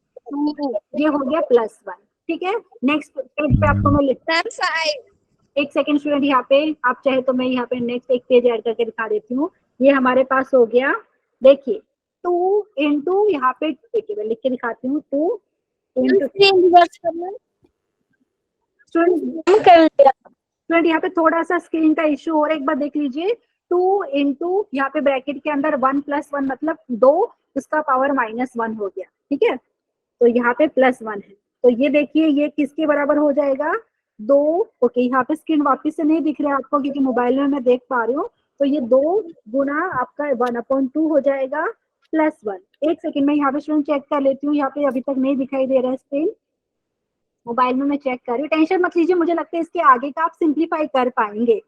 ये हो गया +1, ठीक है। नेक्स्ट पेज पे आपको मैं लिखता हूँ, एक सेकंड स्टूडेंट। यहाँ पे आप चाहे तो मैं यहाँ पे नेक्स्ट एक पेज ऐड करके दिखा देती हूँ। ये हमारे पास हो गया, देखिए 2 इंटू, यहाँ पे देखिए मैं लिख के दिखाती हूँ 2 इंटू स्टूडेंट यहाँ पे थोड़ा सा स्क्रीन का इश्यू हो रहा है, एक बार देख लीजिए। 2 इंटू यहाँ पे ब्रैकेट के अंदर 1 + 1 मतलब 2, उसका पावर -1 हो गया, ठीक है। तो यहाँ पे +1 है, तो ये देखिए ये किसके बराबर हो जाएगा, दो, ओके यहाँ पे स्क्रीन वापस से नहीं दिख रहा है आपको क्योंकि मोबाइल में मैं देख पा रही हूँ, तो ये 2 गुना आपका 1/2 हो जाएगा प्लस 1। एक सेकंड में यहाँ पे स्टूडेंट चेक कर लेती हूँ, यहाँ पे अभी तक नहीं दिखाई दे रहा है स्क्रीन, मोबाइल में मैं चेक कर रही हूँ। टेंशन मत लीजिए, मुझे लगता है इसके आगे का आप सिंप्लीफाई कर पाएंगे।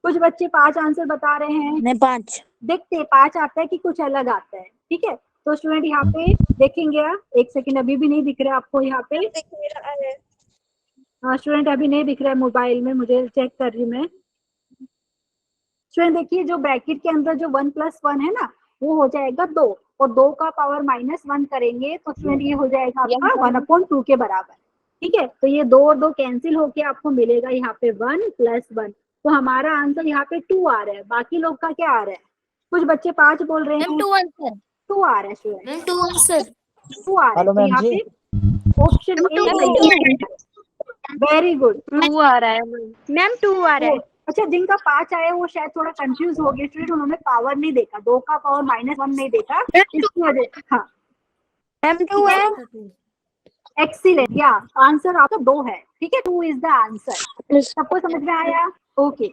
कुछ बच्चे 5 आंसर बता रहे हैं, मैं 5 देखते 5 आता है कि कुछ अलग आता है, ठीक है। तो स्टूडेंट यहाँ पे देखेंगे आप, एक सेकंड अभी भी नहीं दिख रहा है आपको यहाँ पे, हाँ स्टूडेंट अभी नहीं दिख रहा है मोबाइल में, मुझे चेक कर रही हूँ मैं। स्टूडेंट देखिए जो ब्रैकेट के अंदर जो 1 + 1 है ना, वो हो जाएगा 2, और 2 का पावर -1 करेंगे तो स्टूडेंट ये हो जाएगा आपका 1/2 के बराबर, ठीक है। तो ये 2 और 2 कैंसिल होके आपको मिलेगा यहाँ पे 1 + 1, तो हमारा आंसर यहाँ पे 2 आ रहा है। बाकी लोग का क्या आ रहा है? कुछ बच्चे 5 बोल रहे हैं, 2 आंसर, 2 आ रहा है स्टूडेंट, 2 आंसर 2 आ रहा है। तो यहाँ पे ऑप्शन ए, वेरी गुड, 2 आ रहा है मैम, 2 आ रहा है। अच्छा जिनका 5 आया वो शायद थोड़ा कंफ्यूज हो गए स्टूडेंट, उन्होंने पावर नहीं देखा, 2 का पावर -1 नहीं देखा, इसकी वजह, हाँ मैम 2 है। एक्सीलेंट, या आंसर आपका 2 है, ठीक है, 2 इज द आंसर। सबको समझ में आया? Okay,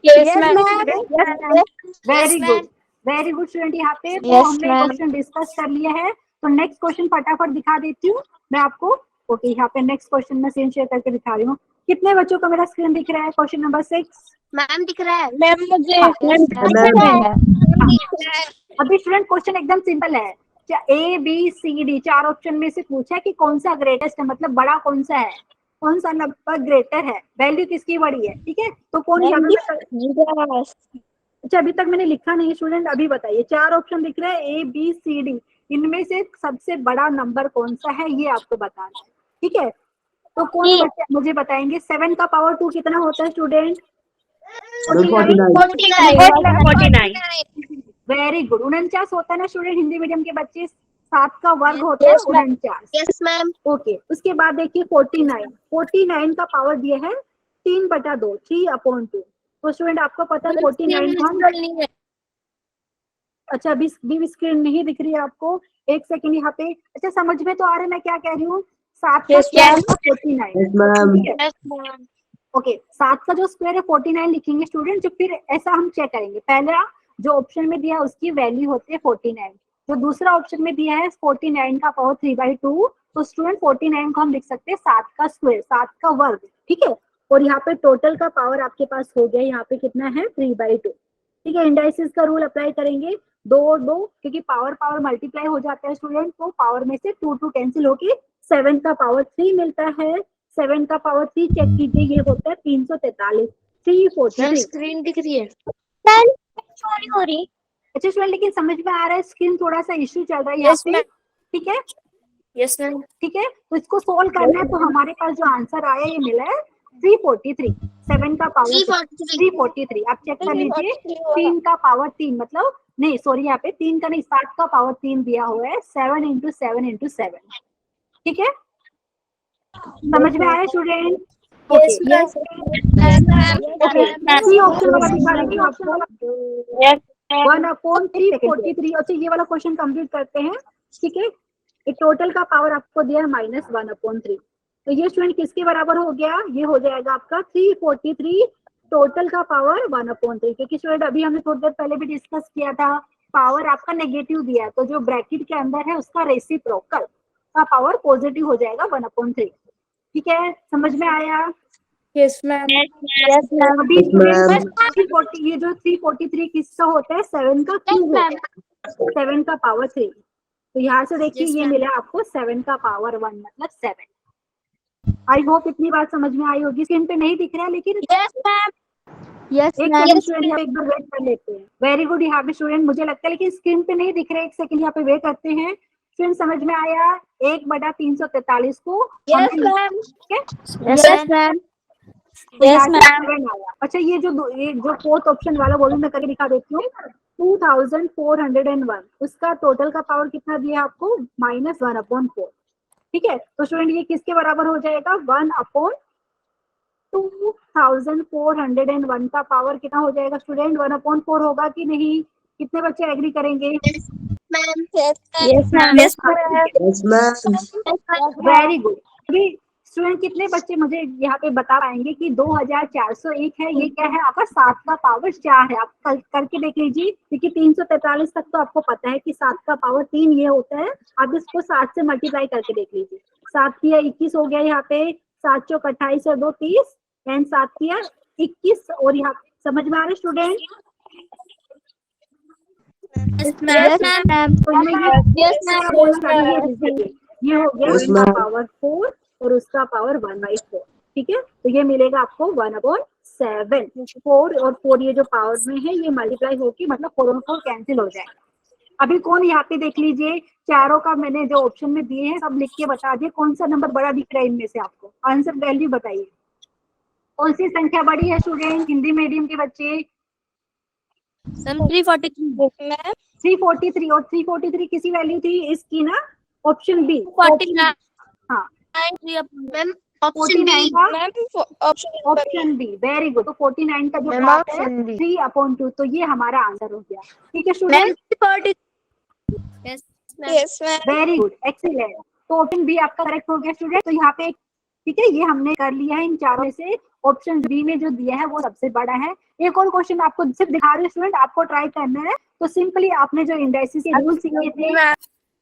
very good, very good student. यहाँ पे तो हमने क्वेश्चन डिस्कस कर लिया है, तो नेक्स्ट क्वेश्चन फटाफट दिखा देती हूँ मैं आपको। ओके यहाँ पे नेक्स्ट क्वेश्चन मैं स्क्रीन शेयर करके दिखा रही हूँ। कितने बच्चों का मेरा स्क्रीन दिख रहा है? क्वेश्चन नंबर 6 मैम दिख रहा है। मैम मुझे अभी स्टूडेंट क्वेश्चन एकदम सिंपल है, A B C D 4 option में से पूछा है कि कौन सा ग्रेटेस्ट है, मतलब बड़ा कौन सा है, कौन सा नंबर ग्रेटर है, वैल्यू किसकी बड़ी है, ठीक है। तो कौन सा, अच्छा अभी तक मैंने लिखा नहीं स्टूडेंट, अभी बताइए। 4 ऑप्शन दिख रहा है A B C D, इनमें से सबसे बड़ा नंबर कौन सा है ये आपको बताना है, ठीक है। तो कौन बच्चे मुझे बताएंगे 7 का पावर 2 कितना होता है स्टूडेंट? 49। वेरी गुड, 49 होता है ना स्टूडेंट, हिंदी मीडियम के बच्चे 7 का वर्ग होता है 49। Yes ma'am. ओके उसके बाद देखिए 49 का पावर दिया है 3/2, 3/2। तो स्टूडेंट आपको पता है 49 को हम, अच्छा अभी स्क्रीन नहीं दिख रही है आपको, एक सेकंड यहाँ पे, अच्छा समझ में तो आ रहा है मैं क्या कह रही हूँ? 7 का स्क्वायर है 49, ओके 7 का जो स्क्वायर है 49 लिखेंगे स्टूडेंट। जो फिर ऐसा हम चेक करेंगे, पहला जो ऑप्शन में दिया है उसकी वैल्यू होती है 49, जो दूसरा ऑप्शन में दिया है 49 का पावर 3/2, तो स्टूडेंट 49 को हम लिख सकते हैं 7 का स्क्वायर, 7 का वर्ग, ठीक है। और यहाँ पे टोटल का पावर आपके पास हो गया, यहाँ पे कितना है 3/2, ठीक है। इंडाइसिस का रूल अप्लाई करेंगे, 2 और 2 क्योंकि पावर मल्टीप्लाई हो जाता है स्टूडेंट, तो पावर में से 2 कैंसिल होके 7 का पावर 3 मिलता है। 7 का पावर 3 चेक कीजिए, ये होता है 343, 343। स्क्रीन दिख रही है। चोरी हो रही। अच्छा स्टूडेंट लेकिन समझ में आ रहा है, स्क्रीन थोड़ा सा इश्यू चल रहा है यहाँ पे, ठीक है, यस मैम। ठीक है। तो इसको सोल्व करना है, तो हमारे पास जो आंसर आया ये मिला है 343, 7 का पावर 343। आप चेक कर लीजिए, 3 का पावर 3 मतलब नहीं सॉरी, यहाँ पे 3 का नहीं 7 का पावर 3 दिया हुआ है, 7 × 7 × 7, ठीक है। समझ में आया स्टूडेंट? Yes ma'am. ऑप्शन वाला दिखा रही हूँ आपको, 1/343। अच्छा ये वाला क्वेश्चन कंप्लीट करते हैं, ठीक है। एक टोटल का पावर आपको दिया है -1/3, तो ये स्टूडेंट किसके बराबर हो गया? ये हो जाएगा आपका 343 टोटल का पावर 1/3, क्योंकि स्टूडेंट अभी हमने थोड़ी देर पहले भी डिस्कस किया था, पावर आपका नेगेटिव दिया है तो जो ब्रैकेट के अंदर है उसका रेसिप्रोकल का पावर पॉजिटिव हो जाएगा 1/3, ठीक है। समझ में आया? Yes ma'am. अभी ये जो 343 किसका होता है? 7 का क्यूब होता है, 7 का पावर 3। तो यहाँ से देखिए ये मिला आपको 7 का पावर 1 मतलब 7। आई होप इतनी बात समझ में आई होगी। स्क्रीन पे नहीं दिख रहा है लेकिन यस एक सेकंड स्टूडेंट एक बार वेट कर लेते हैं। वेरी गुड, यहाँ पे स्टूडेंट मुझे लगता है लेकिन स्क्रीन पे नहीं दिख रहा है, एक सेकंड यहाँ पे वेट करते हैं। स्टूडेंट समझ में आया? 1/343 को यस मैम। अच्छा ये जो फोर्थ ऑप्शन वाला वो भी मैं करके दिखा देती हूँ, 2401, उसका टोटल का पावर कितना दिया आपको? -1/4, ठीक है। तो स्टूडेंट ये किसके बराबर हो जाएगा? 1/2401 का पावर कितना हो जाएगा स्टूडेंट? 1/4 होगा कि नहीं? कितने बच्चे एग्री करेंगे? Very good. अभी स्टूडेंट कितने बच्चे मुझे यहाँ पे बता पाएंगे कि 2401 है, ये क्या है आपका 7 का पावर 4 है। आप करके देख लीजिए, क्योंकि 343 तक तो आपको पता है कि 7 का पावर 3 ये होता है। आप इसको 7 से मल्टीप्लाई करके देख लीजिए। 7 किया 21 हो गया यहाँ पे, 7 चौक 28 और 2 30 एंड 7 किया 21। और यहाँ समझ में आ रहे स्टूडेंट? ये हो गया इसका पावर 4 और उसका पावर 1/4। ठीक है, तो ये मिलेगा आपको 1/7। 4 और 4 ये जो पावर में है ये मल्टीप्लाई होके मतलब 4 और 4 कैंसिल हो जाए। अभी कौन यहाँ पे देख लीजिए, चारों का मैंने जो ऑप्शन में दिए हैं सब लिख के बता दिए, कौन सा नंबर बड़ा दिख रहा है इनमें से, आपको आंसर वैल्यू बताइए कौन सी संख्या बड़ी है स्टूडेंट, हिंदी मीडियम के बच्चे? 343 और 343 किसी वैल्यू थी इसकी ना, ऑप्शन बी 49। हाँ मैम 49 का ऑप्शन बी, वेरी गुड। तो 49 का जो पार्ट है 3/2, तो ये हमारा आंसर हो गया। ठीक है स्टूडेंट, वेरी गुड, एक्सीलेंट। तो ऑप्शन बी आपका करेक्ट हो गया स्टूडेंट। तो यहाँ पे ठीक है, ये हमने कर लिया है इन चारों में से ऑप्शन बी में जो दिया है वो सबसे बड़ा है। एक और क्वेश्चन आपको सिर्फ दिखा रही हूँ स्टूडेंट, आपको ट्राई करना है। तो सिंपली आपने जो इंडाइसिस के रूल सीखे थे,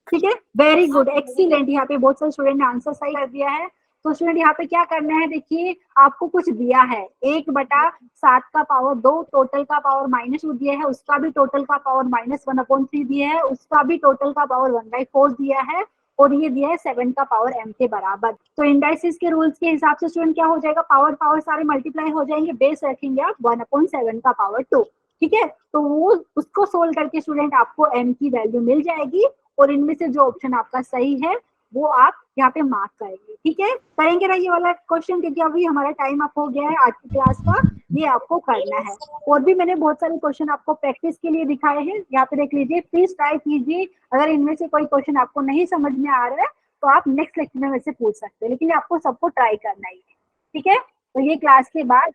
ठीक है, वेरी गुड, एक्सीलेंट। यहाँ पे बहुत सारे स्टूडेंट ने आंसर सही कर दिया है। तो स्टूडेंट यहाँ पे क्या करना है, देखिए आपको कुछ दिया है 1/7 का पावर 2, टोटल का पावर -2 दिया है, उसका भी टोटल का पावर -1/3 दिया है, उसका भी टोटल का पावर 1/4 दिया है, और ये दिया है 7 का पावर m के बराबर। तो इंडाइसिस के रूल्स के हिसाब से स्टूडेंट क्या हो जाएगा, पावर पावर सारे मल्टीप्लाई हो जाएंगे, बेस रखेंगे आप 1/7 का पावर 2। ठीक है, तो वो उसको सोल्व करके स्टूडेंट आपको m की वैल्यू मिल जाएगी, और इनमें से जो ऑप्शन आपका सही है वो आप यहाँ पे मार्क करेंगे। ठीक है, करेंगे ना ये वाला क्वेश्चन, क्योंकि अभी हमारा टाइम अप हो गया है आज की क्लास का, ये आपको करना है। और भी मैंने बहुत सारे क्वेश्चन आपको प्रैक्टिस के लिए दिखाए हैं, यहाँ पे देख लीजिए, प्लीज ट्राई कीजिए। अगर इनमें से कोई क्वेश्चन आपको नहीं समझ में आ रहा है तो आप नेक्स्ट लेक्चर में वैसे पूछ सकते हैं, लेकिन आपको सबको ट्राई करना ही है। ठीक है, तो ये क्लास के बाद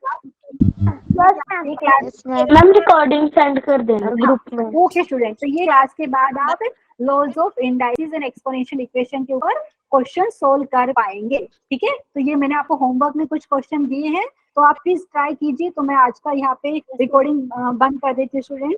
मैम रिकॉर्डिंग सेंड कर देना ग्रुप में। ओके स्टूडेंट, तो ये क्लास के बाद आप laws of indices and exponential equation के ऊपर क्वेश्चन सोल्व कर पाएंगे। ठीक है, तो ये मैंने आपको होमवर्क में कुछ क्वेश्चन दिए हैं, तो आप प्लीज ट्राई कीजिए। तो मैं आज का यहाँ पे रिकॉर्डिंग बंद कर देती हूँ स्टूडेंट।